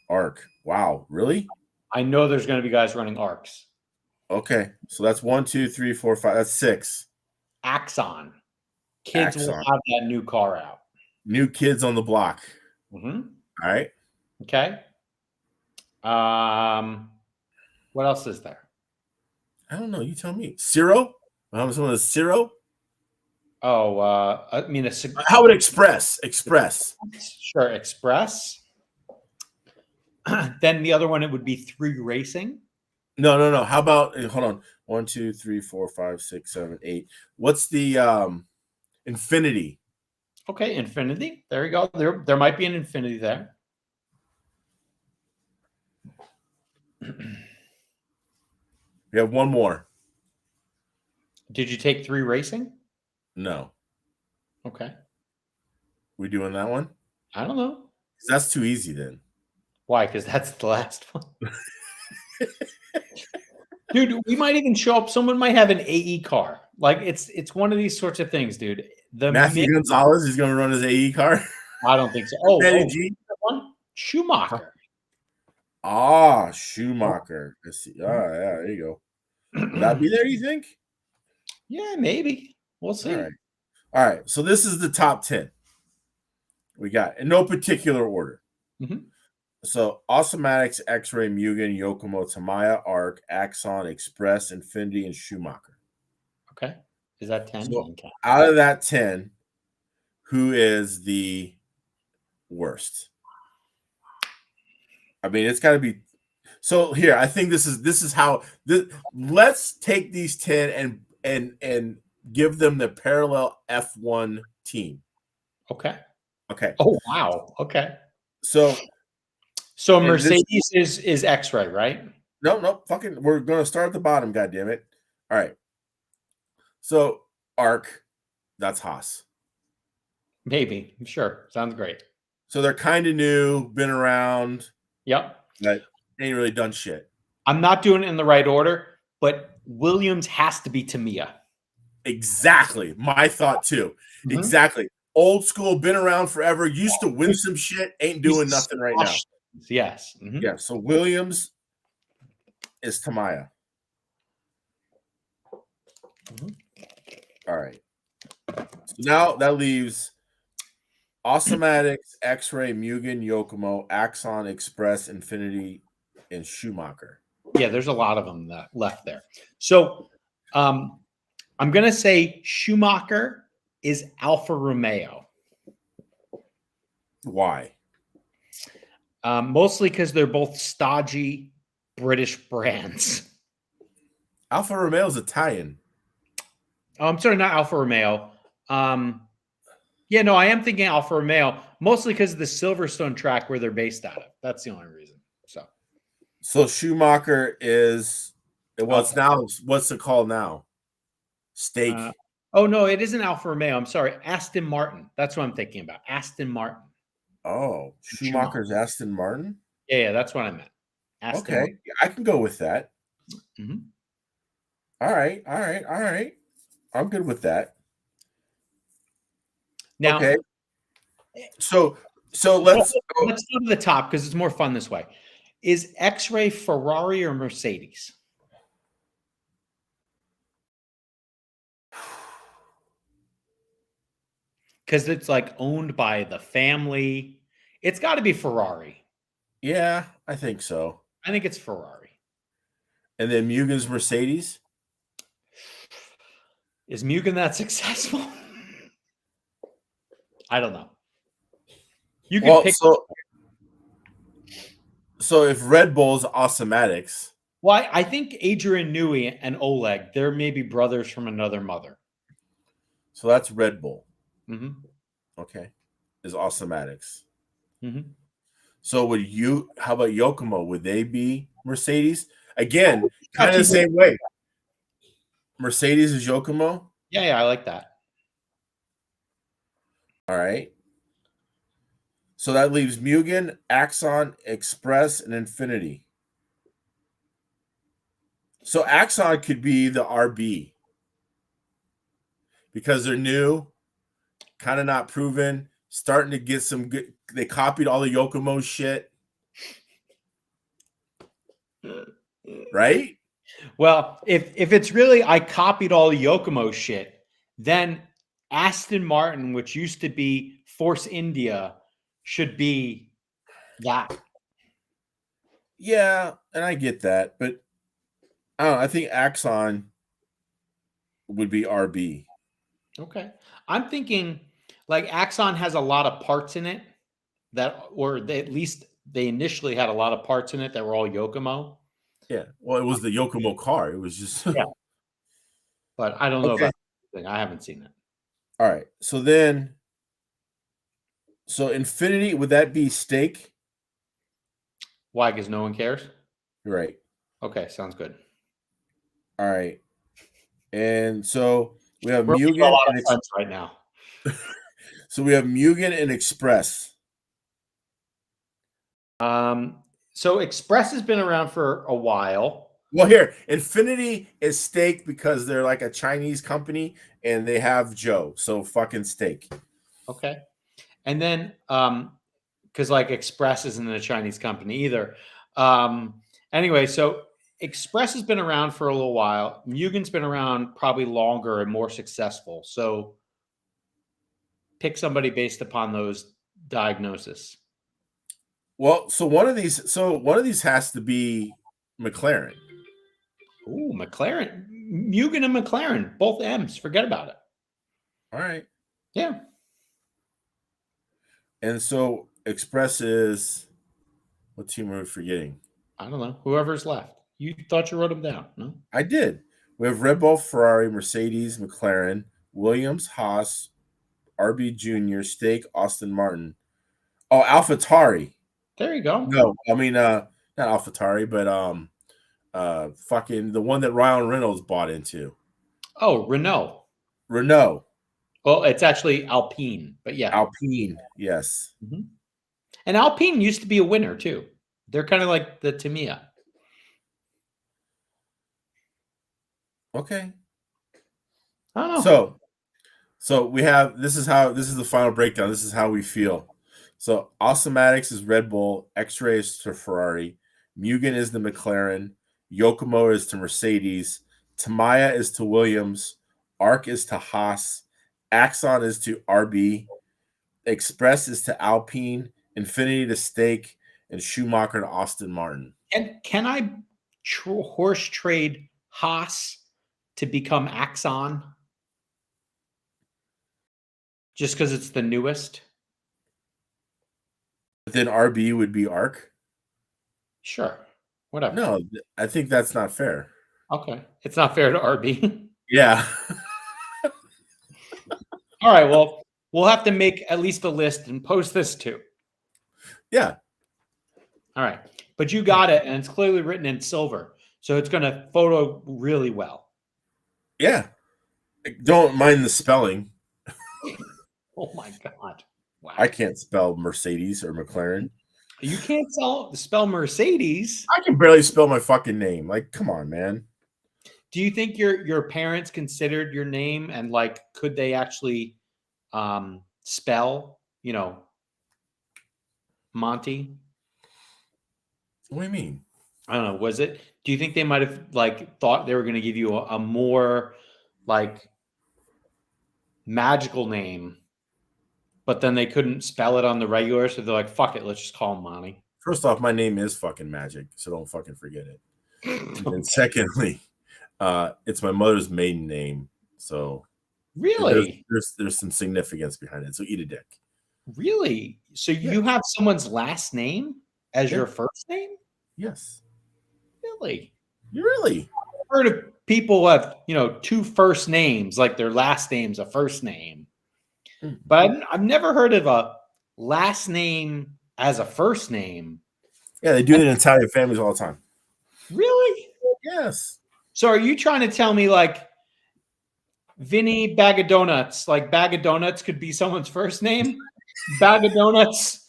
ARC. Wow, really? I know there's going to be guys running ARCs. Okay, so that's 1, 2, 3, 4, 5. That's 6. Axon. Kids will have that new car out. New kids on the block. Mm-hmm. All right. Okay. What else is there? I don't know. You tell me. Zero? Someone is Zero? Oh, I mean, how would Express? Sure, Express. Then the other one, it would be 3 Racing. No. How about hold on? 1, 2, 3, 4, 5, 6, 7, 8. What's the Infinity? Okay, Infinity. There you go. There might be an Infinity there. We have one more. Did you take 3 racing? No. Okay. We doing that one? I don't know. That's too easy then. Why? Because that's the last one. Dude, we might even show up. Someone might have an AE car. Like it's one of these sorts of things, dude. Matthew Gonzalez is going to run his AE car. I don't think so. Oh, Matty G. One Schumacher. Ah, Schumacher. Let's see. Ah, yeah, there you go. Will that be there, you think? Yeah, maybe. We'll see. All right. So this is the top 10 we got in no particular order. Mm-hmm. So Awesomatics, X-Ray, Mugen, Yokomo, Tamiya, Arc, Axon, Express, Infinity, and Schumacher. Okay. Is that 10? So out of that 10, who is the worst? I mean, it's got to be. So here, I think this is how. Let's take these 10 and give them the parallel F1 team. Okay. Okay. Oh wow. Okay. So Mercedes is X-Ray, right? No. Fucking, we're gonna start at the bottom. God damn it! All right. So Arc, that's Haas. Maybe. Sure. Sounds great. So they're kind of new, been around. Yep. But ain't really done shit. I'm not doing it in the right order, but Williams has to be Tamiya. Exactly. My thought too. Mm-hmm. Exactly. Old school, been around forever, used to win some shit, ain't doing nothing right now. Yes. Mm-hmm. Yeah. So Williams is Tamiya. Mm-hmm. All right. So now that leaves Awesomatics, X-Ray, Mugen, Yokomo, Axon, Express, Infinity, and Schumacher. Yeah, there's a lot of them that left there. So I'm going to say Schumacher is Alfa Romeo. Why? Mostly because they're both stodgy British brands. Alfa Romeo is Italian. Oh, I'm sorry, not Alfa Romeo. Yeah, no, I am thinking Alfa Romeo, mostly because of the Silverstone track where they're based out of. That's the only reason. So Schumacher is what's it called now? Steak. Oh no, it isn't Alfa Romeo. I'm sorry, Aston Martin. That's what I'm thinking about. Aston Martin. Oh, Schumacher's Aston Martin? Yeah, that's what I meant. Aston Martin. I can go with that. Mm-hmm. All right. I'm good with that. Now, okay. So let's go to the top because it's more fun this way. Is X-Ray Ferrari or Mercedes? Because it's like owned by the family. It's got to be Ferrari. Yeah, I think so. I think it's Ferrari. And then Mugen's Mercedes? Is Mugen that successful? I don't know. You can pick. So if Red Bull's Awesomatics. Well, I think Adrian Newey and Oleg, they're maybe brothers from another mother. So that's Red Bull. Mm-hmm. Okay. Is Awesomatics. Mm-hmm. So how about Yokomo? Would they be Mercedes? Again, kind of the same way. Mercedes is Yokomo? Yeah, I like that. All right. So that leaves Mugen, Axon, Express, and Infinity. So Axon could be the RB because they're new, kind of not proven, starting to get some good. They copied all the Yokomo shit. Right? Well, if it's really I copied all the Yokomo shit, then Aston Martin, which used to be Force India, should be that. Yeah, and I get that, but I don't know. I think Axon would be RB. Okay. I'm thinking like Axon has a lot of parts in it at least they initially had a lot of parts in it that were all Yokomo. Yeah. Well, it was the Yokomo car. It was just yeah. But I don't know about the thing. I haven't seen it. All right. So Infinity, would that be Steak? Why? Because no one cares? Right. Okay, sounds good. All right. And so we have We're making a Mugen lot of and friends right now. Mugen and Express. So Express has been around for a while. Well, here, Infinity is steak because they're like a Chinese company and they have Joe. So fucking steak. Okay. And then because like Express isn't a Chinese company either. Anyway, so Express has been around for a little while. Mugen's been around probably longer and more successful. So pick somebody based upon those diagnoses. Well, so one of these has to be McLaren. Ooh, McLaren. Mugen and McLaren, both M's. Forget about it. All right. Yeah. And so Express is, what team are we forgetting? I don't know. Whoever's left. You thought you wrote them down, no? I did. We have Red Bull, Ferrari, Mercedes, McLaren, Williams, Haas, RB Jr., Stake, Aston Martin. Oh, AlphaTauri. There you go. No, I mean not AlphaTauri, but fucking the one that Ryan Reynolds bought into. Oh, Renault. Well, it's actually Alpine, but yeah. Alpine, yes. Mm-hmm. And Alpine used to be a winner too. They're kind of like the Tamiya. Okay. I don't know. So we have this is the final breakdown. This is how we feel. So Awesomatics is Red Bull, X-Ray is to Ferrari, Mugen is to McLaren, Yokomo is to Mercedes, Tamiya is to Williams, Arc is to Haas, Axon is to RB, Express is to Alpine, Infinity to Stake, and Schumacher to Aston Martin. And can I horse trade Haas to become Axon? Just because it's the newest? But then RB would be Arc? Sure. Whatever. No, I think that's not fair. Okay. It's not fair to RB. Yeah. All right. Well, we'll have to make at least a list and post this too. Yeah. All right. But you got it, and it's clearly written in silver. So it's going to photo really well. Yeah. Don't mind the spelling. Oh, my God. Wow. I can't spell Mercedes or McLaren. You can't spell Mercedes. I can barely spell my fucking name. Like, come on, man. Do you think your parents considered your name, and like could they actually spell, Monty? What do you mean? I don't know. Do you think they might have like thought they were going to give you a more like magical name, but then they couldn't spell it on the regular, so they're like, fuck it, let's just call him Monty. First off, my name is fucking magic, so don't fucking forget it. And secondly, it's my mother's maiden name, so really there's some significance behind it. So eat a dick. Really? So you have someone's last name as your first name? Yes. Really? Really? I've heard of people have, two first names, like their last name's a first name. But I've never heard of a last name as a first name. Yeah, they do it in Italian families all the time. Really? Yes. So are you trying to tell me like Vinny Bag of Donuts, like Bag of Donuts could be someone's first name? Bag of Donuts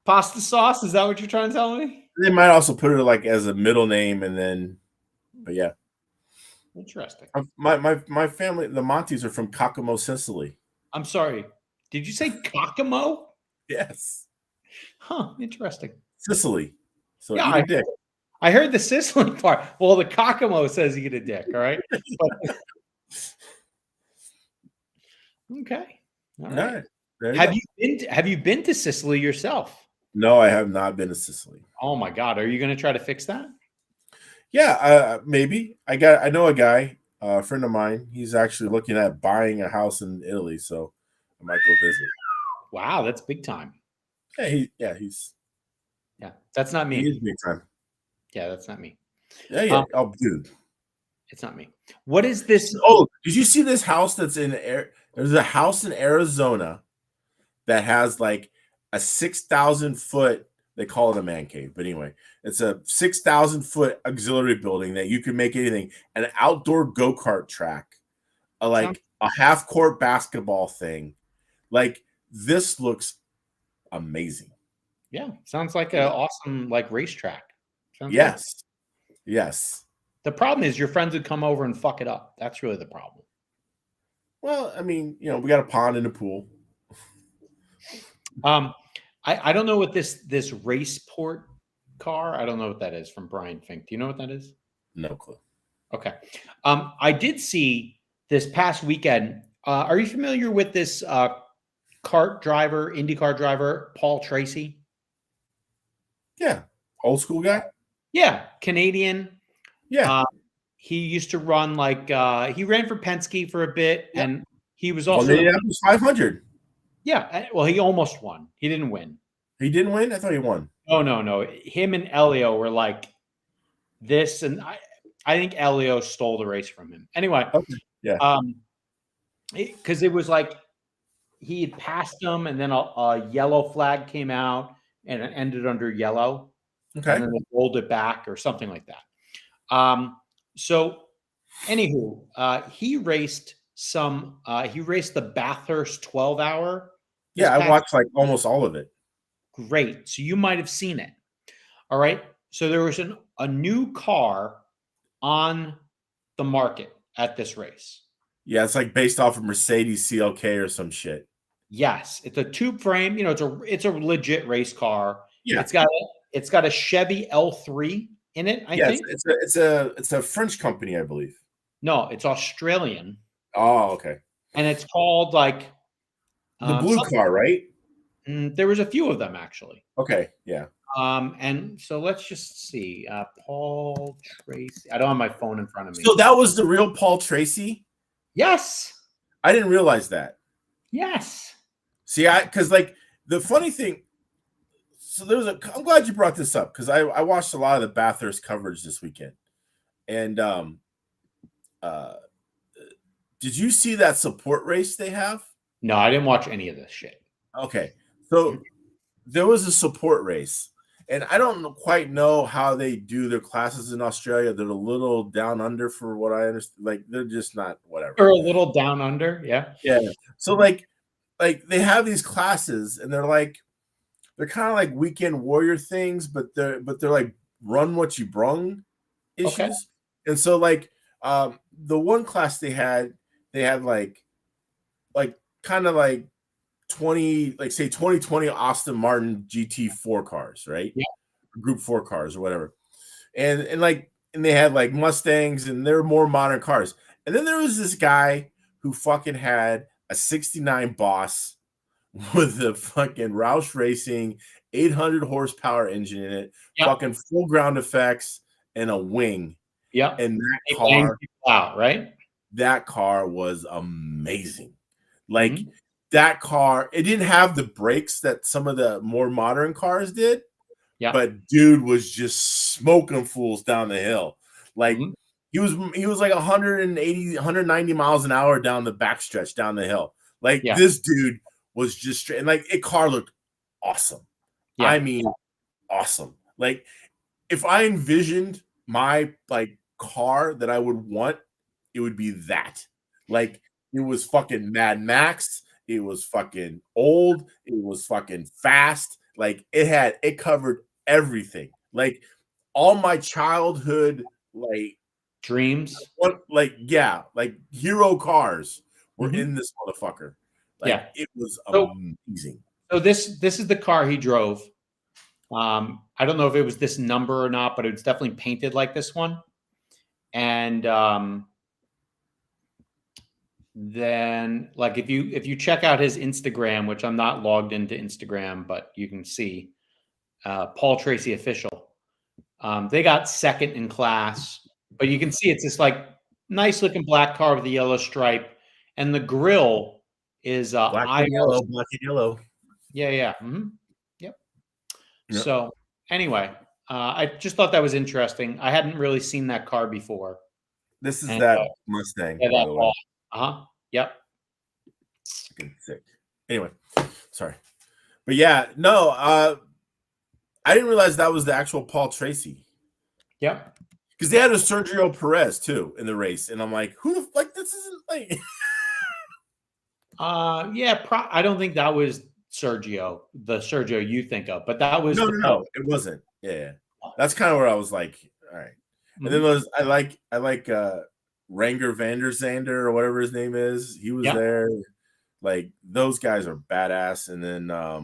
pasta sauce? Is that what you're trying to tell me? They might also put it like as a middle name but yeah. Interesting. My family, the Montes, are from Kokomo, Sicily. I'm sorry. Did you say Kokomo? Yes. Huh. Interesting. Sicily. So yeah, eat a dick. I heard the Sicily part. Well, the Kokomo says eat a dick. All right. Okay. All right. Have you been to Sicily yourself? No, I have not been to Sicily. Oh my God. Are you going to try to fix that? Yeah, maybe. I know a guy, a friend of mine. He's actually looking at buying a house in Italy, so I might go visit. Wow, that's big time. Yeah, that's not me. He is big time. Yeah, that's not me. Yeah. Dude, it's not me. What is this? Oh, did you see this house that's in air? There's a house in Arizona that has like a 6,000 foot. They call it a man cave, but anyway, it's a 6,000 foot auxiliary building that you can make anything, an outdoor go-kart track a half court basketball thing. Like this looks amazing. Yeah, sounds like an awesome like racetrack. Sounds Yes. Good. Yes. The problem is your friends would come over and fuck it up. That's really the problem. Well, I mean, we got a pond and a pool. I don't know what this Raceport car. I don't know what that is from Brian Fink. Do you know what that is? No clue. Okay. I did see this past weekend. Are you familiar with this IndyCar driver, Paul Tracy? Yeah. Old school guy? Yeah. Canadian. Yeah. He used to run he ran for Penske for a bit, and he was also Indianapolis 500. Yeah. Well, he almost won. He didn't win. He didn't win? I thought he won. Oh, no. Him and Elio were like this, and I think Elio stole the race from him. Anyway, okay. Yeah. Because it was like he had passed him, and then a yellow flag came out, and it ended under yellow. Okay. And then they rolled it back or something like that. So, anywho, he raced the Bathurst 12-hour. Yeah, I watched like almost all of it. Great. So you might have seen it. All right. So there was a new car on the market at this race. Yeah, it's like based off of Mercedes CLK or some shit. Yes, it's a tube frame. It's a legit race car. Yeah, it's got a Chevy L3 in it. I think it's a French company, I believe. No, it's Australian. Oh, okay. And it's called like the blue car, right? There was a few of them actually. Okay, yeah. And so let's just see. Paul Tracy. I don't have my phone in front of me. So that was the real Paul Tracy? Yes. I didn't realize that. Yes. See, because like the funny thing, so I'm glad you brought this up because I watched a lot of the Bathurst coverage this weekend. And did you see that support race they have? No, I didn't watch any of this shit. Okay. So there was a support race. And I don't quite know how they do their classes in Australia. They're a little down under for what I understand. Like they're just not whatever. They're a little down under, yeah. Yeah. So like they have these classes and they're kind of like weekend warrior things, but they're like run what you brung issues. Okay. And so like the one class they had like kind of like 2020 Aston Martin GT4 cars, right? Yeah. Group 4 cars or whatever. And they had like Mustangs and they're more modern cars. And then there was this guy who fucking had a 69 Boss with a fucking Roush Racing 800 horsepower engine in it, fucking full ground effects and a wing. Yeah. And that car out, right? That car was amazing. Like that car, it didn't have the brakes that some of the more modern cars did. Yeah. But dude was just smoking fools down the hill. Like he was like 180, 190 miles an hour down the backstretch down the hill. Like this dude was just straight, and like a car looked awesome. Yeah. I mean, awesome. Like if I envisioned my like car that I would want, it would be that. Like it was fucking Mad Max. It was fucking old. It was fucking fast. Like it covered everything. Like all my childhood like dreams. Like hero cars were in this motherfucker. Like it was amazing. So this is the car he drove. I don't know if it was this number or not, but it was definitely painted like this one. And then like if you check out his Instagram, which I'm not logged into Instagram, but you can see Paul Tracy official. They got second in class, but you can see it's this like nice looking black car with a yellow stripe, and the grille is black and yellow. Yeah. Yep. So anyway, I just thought that was interesting. I hadn't really seen that car before. This is that Mustang. Yeah, Yep. Sick. Anyway, sorry. But yeah, no, I didn't realize that was the actual Paul Tracy. Yep. Because they had a Sergio Perez too in the race. And I'm like, who the fuck? This isn't like. Yeah, I don't think that was Sergio, the Sergio you think of, but that was No, it wasn't. Yeah. That's kind of where I was like, all right. And then I like Ranger Vander Zander or whatever his name is. He was there. Like those guys are badass. And then I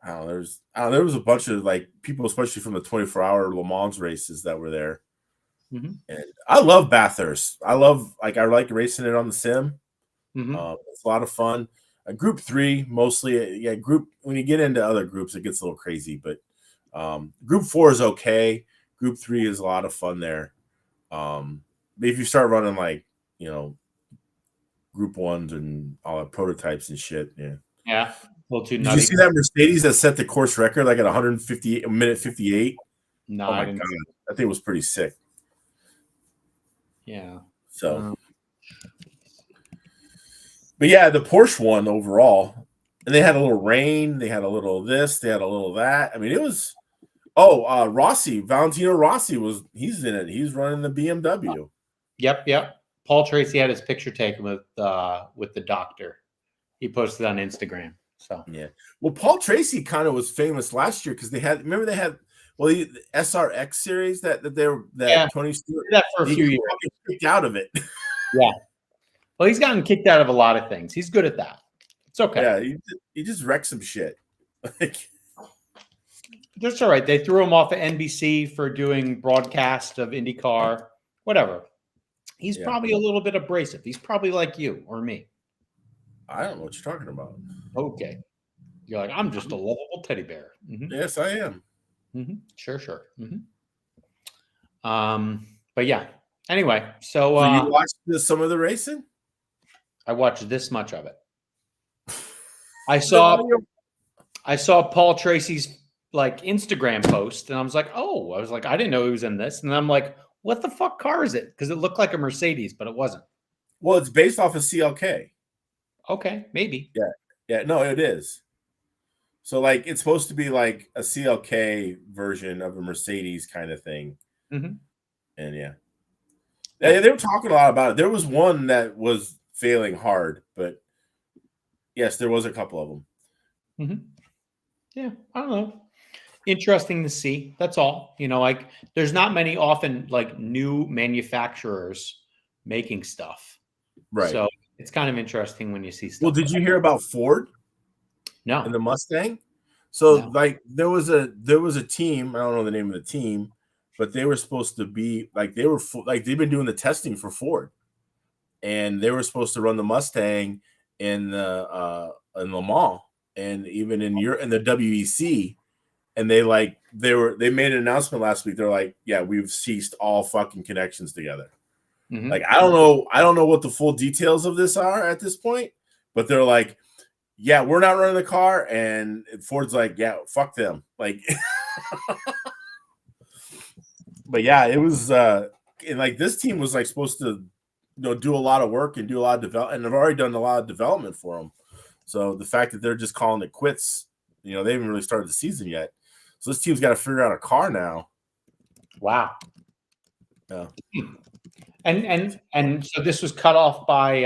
don't know, there was a bunch of like people, especially from the 24-hour Le Mans races that were there. And I love Bathurst. I like racing it on the sim. It's a lot of fun. Group 3 mostly, when you get into other groups, it gets a little crazy, but Group 4 is okay. Group 3 is a lot of fun there. But if you start running like, Group 1s and all the prototypes and shit, yeah, a little too Did nutty. you see that Mercedes that set the course record like at 158 a minute 58? No, oh my god, that thing was pretty sick. Yeah. So, but yeah, the Porsche won overall, and they had a little rain, they had a little this, they had a little that. I mean, it was. Valentino Rossi he's in it. He's running the BMW. Yep. Paul Tracy had his picture taken with the doctor. He posted on Instagram. So yeah. Well, Paul Tracy kind of was famous last year because they had the SRX series that Tony Stewart did that for a few years. Kicked out of it. Yeah. Well, he's gotten kicked out of a lot of things. He's good at that. It's okay. Yeah, he just wrecked some shit. That's all right. They threw him off of NBC for doing broadcast of IndyCar, whatever. He's probably a little bit abrasive. He's probably like you or me. I don't know what you're talking about. Okay. You're like, I'm just a lovable teddy bear. Yes, I am. Sure. But yeah. Anyway, so you watched some of the racing? I watched this much of it. I saw Paul Tracy's like Instagram post, and I was like, I didn't know he was in this. And I'm like, what the fuck car is it? Because it looked like a Mercedes, but it wasn't. Well, it's based off of CLK. Okay, maybe. Yeah, no, it is. So like it's supposed to be like a CLK version of a Mercedes kind of thing. And they were talking a lot about it. There was one that was failing hard, but yes, there was a couple of them. Yeah, I don't know. Interesting to see. That's all. Like there's not many often like new manufacturers making stuff. Right. So it's kind of interesting when you see stuff. Well, did you hear about Ford? No. And the Mustang? So like there was a team, I don't know the name of the team, but they were supposed to be like they've been doing the testing for Ford. And they were supposed to run the Mustang in Le Mans and even in the WEC. And they made an announcement last week. They're like, yeah, we've ceased all fucking connections together. Like, I don't know what the full details of this are at this point, but they're like, yeah, we're not running the car. And Ford's like, yeah, fuck them. Like, but yeah, it was, and like this team was like supposed to, do a lot of work and do a lot of development, and they've already done a lot of development for them. So the fact that they're just calling it quits, they haven't really started the season yet. So this team's got to figure out a car now. Wow. Yeah. And so this was cut off by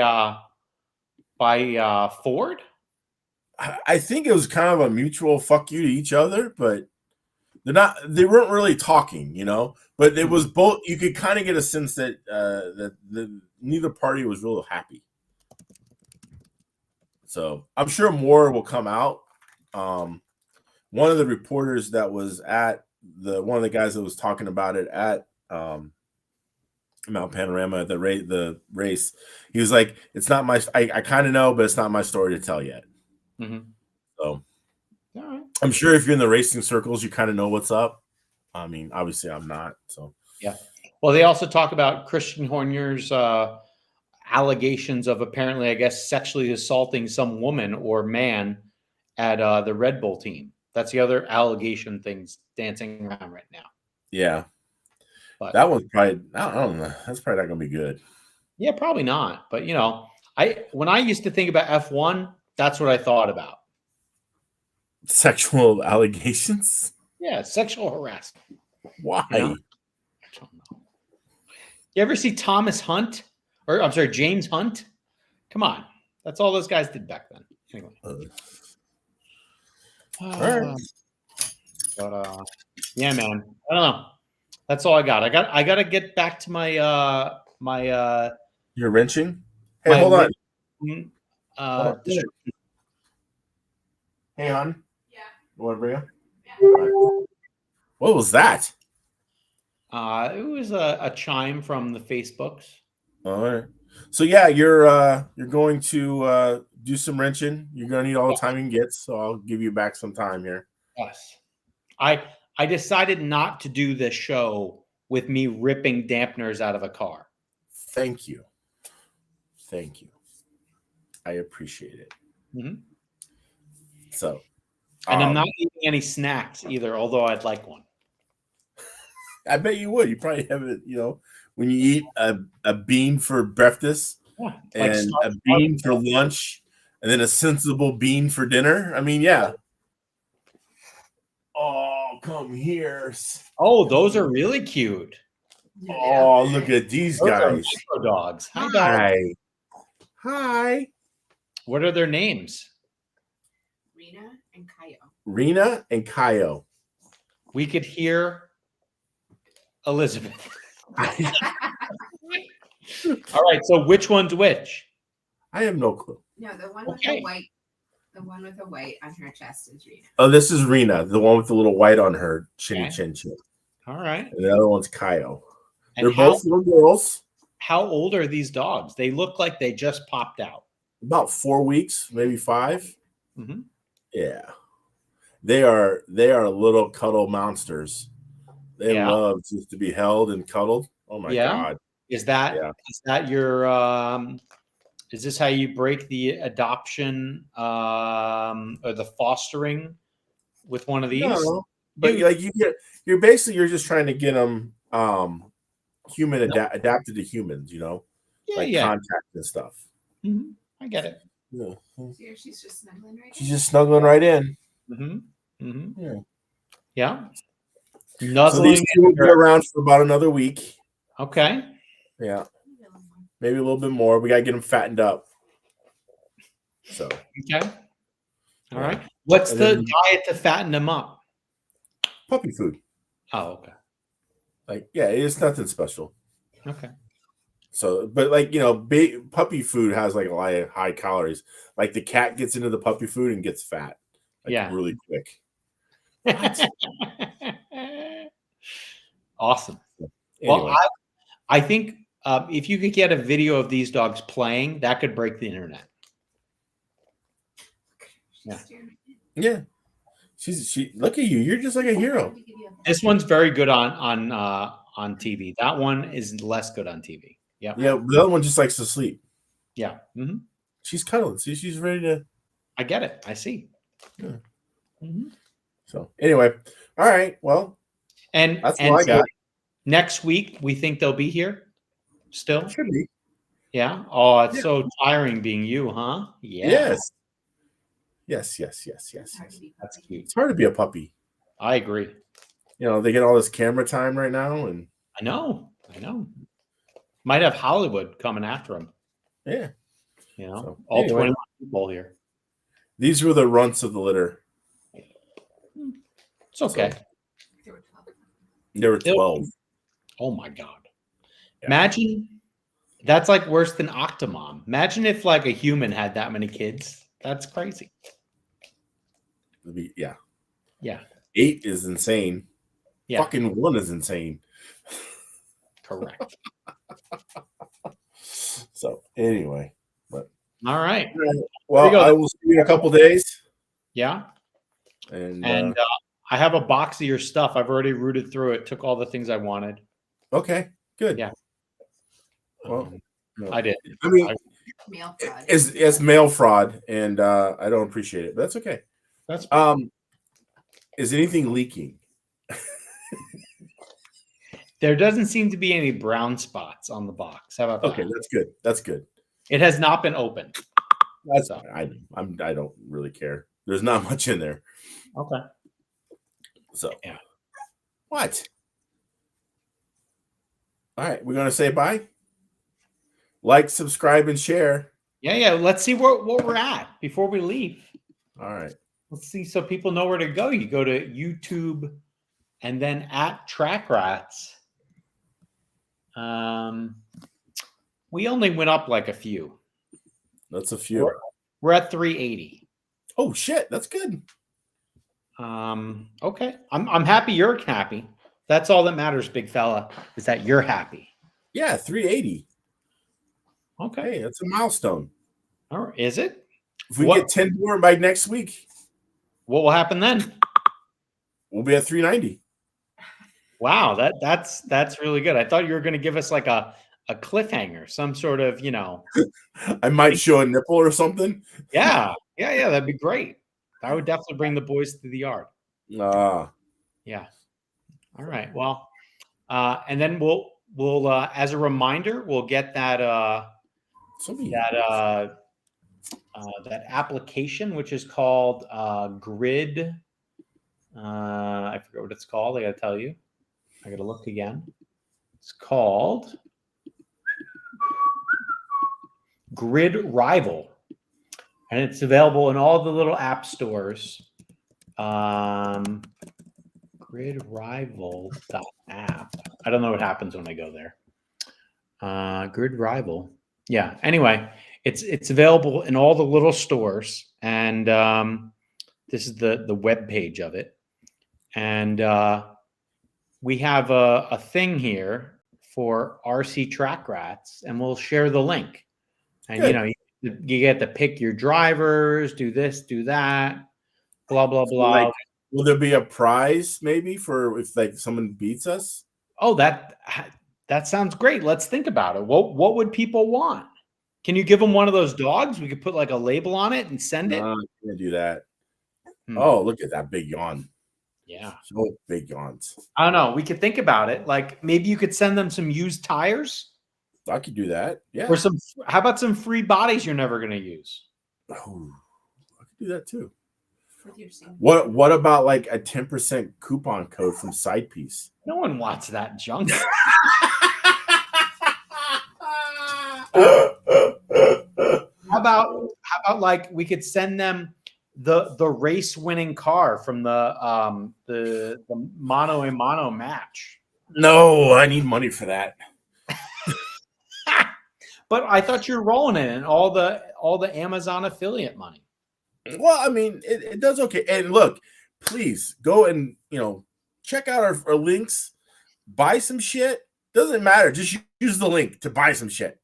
Ford? I think it was kind of a mutual fuck you to each other, but they weren't really talking, but it was both. You could kind of get a sense that neither party was real happy. So I'm sure more will come out. One of the reporters that was at one of the guys that was talking about it at Mount Panorama at the race, he was like, "It's not my. I kind of know, but it's not my story to tell yet." So, I'm sure if you're in the racing circles, you kind of know what's up. I mean, obviously, I'm not. So, yeah. Well, they also talk about Christian Horner's allegations of apparently, I guess, sexually assaulting some woman or man at the Red Bull team. That's the other allegation things dancing around right now. Yeah. But that one's probably, I don't know. That's probably not going to be good. Yeah, probably not. But, when I used to think about F1, that's what I thought about. Sexual allegations? Yeah, sexual harassment. Why? I don't know. You ever see Thomas Hunt Or I'm sorry, James Hunt. Come on, that's all those guys did back then. Anyway. All right. But yeah, man. I don't know. That's all I got. I got to get back to my You're wrenching. Hey, my hold on. whip, Hold on. Hey, hon. Yeah. You want to bring him? Yeah. All right. What was that? It was a chime from the Facebooks. All right. So yeah, you're going to do some wrenching. You're gonna need all the time you can get. So I'll give you back some time here. Yes. I decided not to do this show with me ripping dampeners out of a car. Thank you. Thank you. I appreciate it. Mm-hmm. So, and I'm not eating any snacks either, although I'd like one. I bet you would. You probably have it, when you eat a bean for breakfast and a bean for lunch and then a sensible bean for dinner. I mean, yeah. Oh, come here. Oh, those are really cute. Oh, look at these guys. Micro dogs. Hi, dogs. Hi. Hi. What are their names? Rena and Kaio. Rena and Kaio. We could hear Elizabeth. All right. So which one's which? I have no clue. No, the one with the white. The one with the white on her chest is Rena. Oh, this is Rena, the one with the little white on her chinny chin chin. All right. And the other one's Kaio. And they're both little girls. How old are these dogs? They look like they just popped out. About 4 weeks, maybe 5. Mm-hmm. Yeah. They are little cuddle monsters. They love just to be held and cuddled. Oh my God. Is that your is this how you break the adoption or the fostering with one of these? No, but you're just trying to get them human adapted to humans, contact and stuff. Mm-hmm. I get it. Yeah. See, she's just snuggling right in. She's just snuggling right in. Mm-hmm. Mm-hmm. Yeah. Nuzzling. So these two will be around for about another week. Okay. Yeah. Maybe a little bit more. We gotta get them fattened up. So okay. All right. What's the diet to fatten them up? Puppy food. Oh, okay. It's nothing special. Okay. So, but puppy food has like a lot of high calories. Like the cat gets into the puppy food and gets fat. Really quick. Awesome. Anyway. Well, I think if you could get a video of these dogs playing, that could break the internet. Yeah. She look at you. You're just like a hero. This one's very good on TV. That one is less good on TV. Yeah. Yeah. The other one just likes to sleep. Yeah. Mm-hmm. She's cuddling. See, she's ready to. I get it. I see. Yeah. Mm-hmm. So anyway, all right. Well, and that's all I got. Next week, we think they'll be here. Still should be. Yeah. Oh, it's so tiring being you, huh? Yeah. Yes. That's cute. It's hard to be a puppy. I agree. They get all this camera time right now, and I know. Might have Hollywood coming after them. Yeah. All 21 people here. These were the runts of the litter. It's okay. There were 12. Oh my God. Yeah. Imagine that's like worse than Octomom. Imagine if like a human had that many kids. That's crazy. Yeah. 8 is insane. Yeah. Fucking 1 is insane. Correct. So anyway, but all right. Well, I will see you in a couple days. Yeah. And I have a box of your stuff. I've already rooted through it. Took all the things I wanted. Okay. Good. Yeah. Well, I did. I mean, mail fraud. It's mail fraud, and I don't appreciate it, but that's okay. That's is anything leaking? There doesn't seem to be any brown spots on the box. How about that? Okay, that's good. That's good. It has not been opened. That's I don't really care. There's not much in there. Okay. So what? All right, we're gonna say bye. Like, subscribe, and share. Yeah. Let's see what we're at before we leave. All right. Let's see, so people know where to go. You go to YouTube and then at Track Rats. We only went up like a few. That's a few. We're at 380. Oh shit, that's good. Okay. I'm happy you're happy. That's all that matters, big fella, is that you're happy. Yeah, 380. Okay. Hey, that's a milestone. All right. Is it? If we get 10 more by next week, what will happen then? We'll be at 390. Wow, that's really good. I thought you were going to give us like a cliffhanger, some sort of, you know. I might show a nipple or something. Yeah, that'd be great. I would definitely bring the boys to the yard. Yeah. All right. Well, and then we'll as a reminder, we'll get that that application, which is called Grid. I forget what it's called. I got to tell you. I got to look again. It's called Grid Rival, and it's available in all the little app stores. GridRival.app. I don't know what happens when I go there. Grid Rival. Yeah. Anyway, it's available in all the little stores, and this is the web page of it, and we have a thing here for RC Track Rats, and we'll share the link. And good. You know, you get to pick your drivers, do this, do that, blah blah blah. Like, will there be a prize maybe for if like someone beats us? Oh, that sounds great. Let's think about it. What would people want? Can you give them one of those dogs? We could put like a label on it and send it. No, I can't do that. Oh, look at that big yawn. Yeah. So big yawns. I don't know. We could think about it. Like maybe you could send them some used tires. I could do that. Yeah. Or how about some free bodies you're never going to use? Oh, I could do that too. What about like a 10% coupon code from Side Piece? No one wants that junk. How about like we could send them the race winning car from the mano a mano match? No, I need money for that. But I thought you were rolling it in all the Amazon affiliate money. Well, I mean, it does okay. And look, please go and check out our links, buy some shit. Doesn't matter. Just use the link to buy some shit.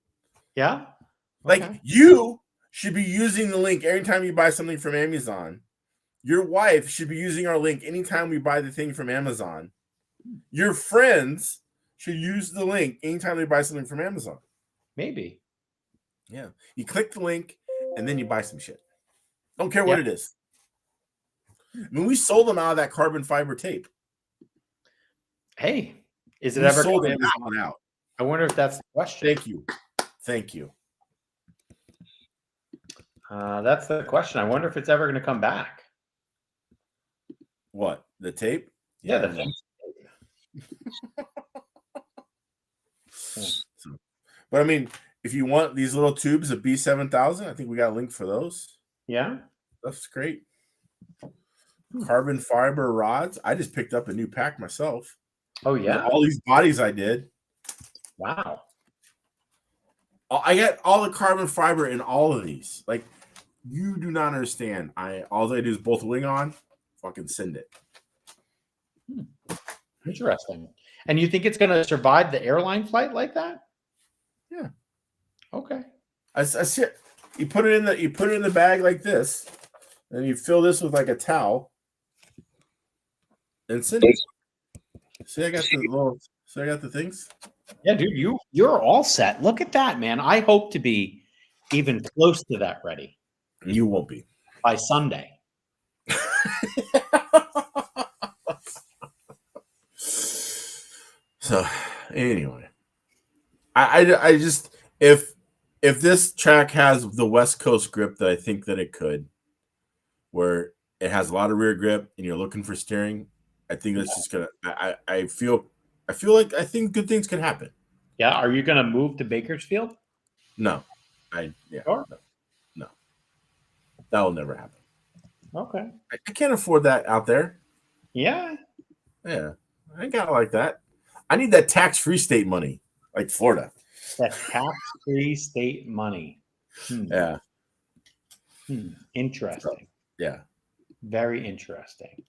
Yeah. Okay. Like you should be using the link every time you buy something from Amazon. Your wife should be using our link anytime we buy the thing from Amazon. Your friends should use the link anytime they buy something from Amazon. Maybe. Yeah. You click the link and then you buy some shit. Don't care what it is. I mean, we sold them out of that carbon fiber tape. Hey, is it ever sold that one out? I wonder if that's the question. Thank you. That's the question. I wonder if it's ever going to come back. What? The tape? Yeah, the tape. But I mean, if you want these little tubes of B7000, I think we got a link for those. Yeah. That's great. Carbon fiber rods. I just picked up a new pack myself. Oh, yeah. All these bodies I did. Wow. I got all the carbon fiber in all of these. Like, you do not understand. All I do is bolt the wing on, fucking send it. Interesting. And you think it's going to survive the airline flight like that? Yeah. Okay. I see it. You put it in the bag like this, and you fill this with like a towel, and send it. See, I got the things. Yeah, dude, you're all set. Look at that, man. I hope to be even close to that ready. You won't be by Sunday. So anyway, I just if this track has the West Coast grip that I think that it could, where it has a lot of rear grip and you're looking for steering, I think that's just gonna. I feel like I think good things can happen. Yeah, are you gonna move to Bakersfield? No, Sure. no, that will never happen. Okay. I can't afford that out there. Yeah. Yeah, I ain't got it like that. I need that tax-free state money, like Florida. That tax-free state money. Yeah. Interesting. Yeah. Very interesting.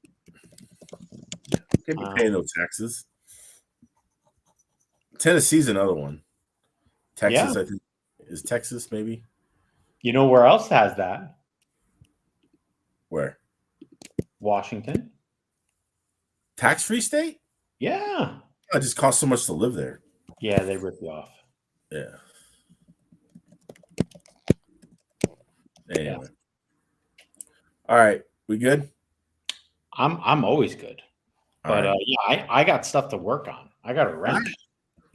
Can't be paying no taxes. Tennessee's another one. Texas, I think, is Texas maybe. You know where else has that? Where? Washington. Tax-free state? Yeah. It just costs so much to live there. Yeah, they rip you off. Yeah. Anyway. All right. We good? I'm always good. But right. yeah, I got stuff to work on. I got a wrench. Right.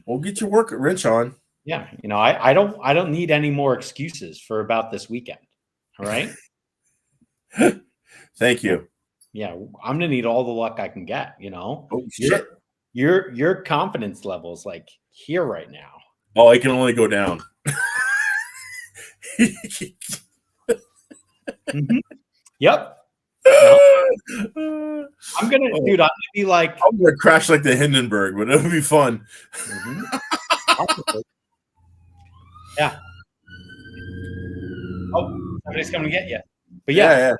Well, get your work wrench on. Yeah, you know, I don't need any more excuses for about this weekend. All right. Thank you. Yeah, I'm gonna need all the luck I can get. You know, Oh shit! Your confidence level is like here right now. Oh, it can only go down. Mm-hmm. Yep. No. I'm gonna, dude. I'm gonna be like, I'm gonna crash like the Hindenburg, but it'll be fun. Yeah. Oh, somebody's coming to get you. But yeah.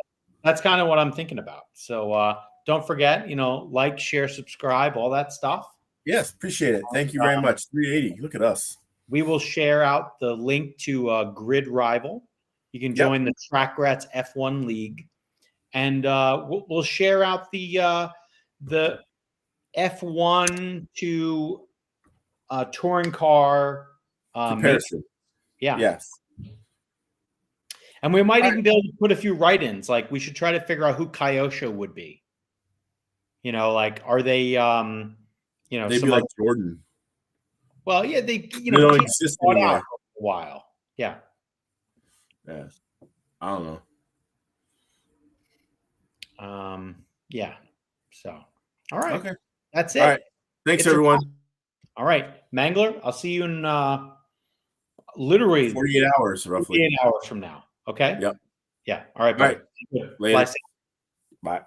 That's kind of what I'm thinking about. So don't forget, you know, like, share, subscribe, all that stuff. Yes, appreciate it. Thank you very much. 380. Look at us. We will share out the link to Grid Rival. You can join the Track Rats F1 League, and we'll share out the F1 to touring car comparison. Yeah. Yes. And we might even be able to put a few write-ins. Like, we should try to figure out who Kyosho would be. You know, like, are they, you know, they'd be like Jordan. Well, yeah, they, you they know, don't exist anymore. Out for a while. Yeah. Yeah. I don't know. Yeah. So, all right. Okay. That's it. All right. Thanks, everyone. All right. Mangler, I'll see you in literally 48 hours, roughly. 48 hours from now. Okay. Yep. Yeah. All right. Bye. Later. Bye.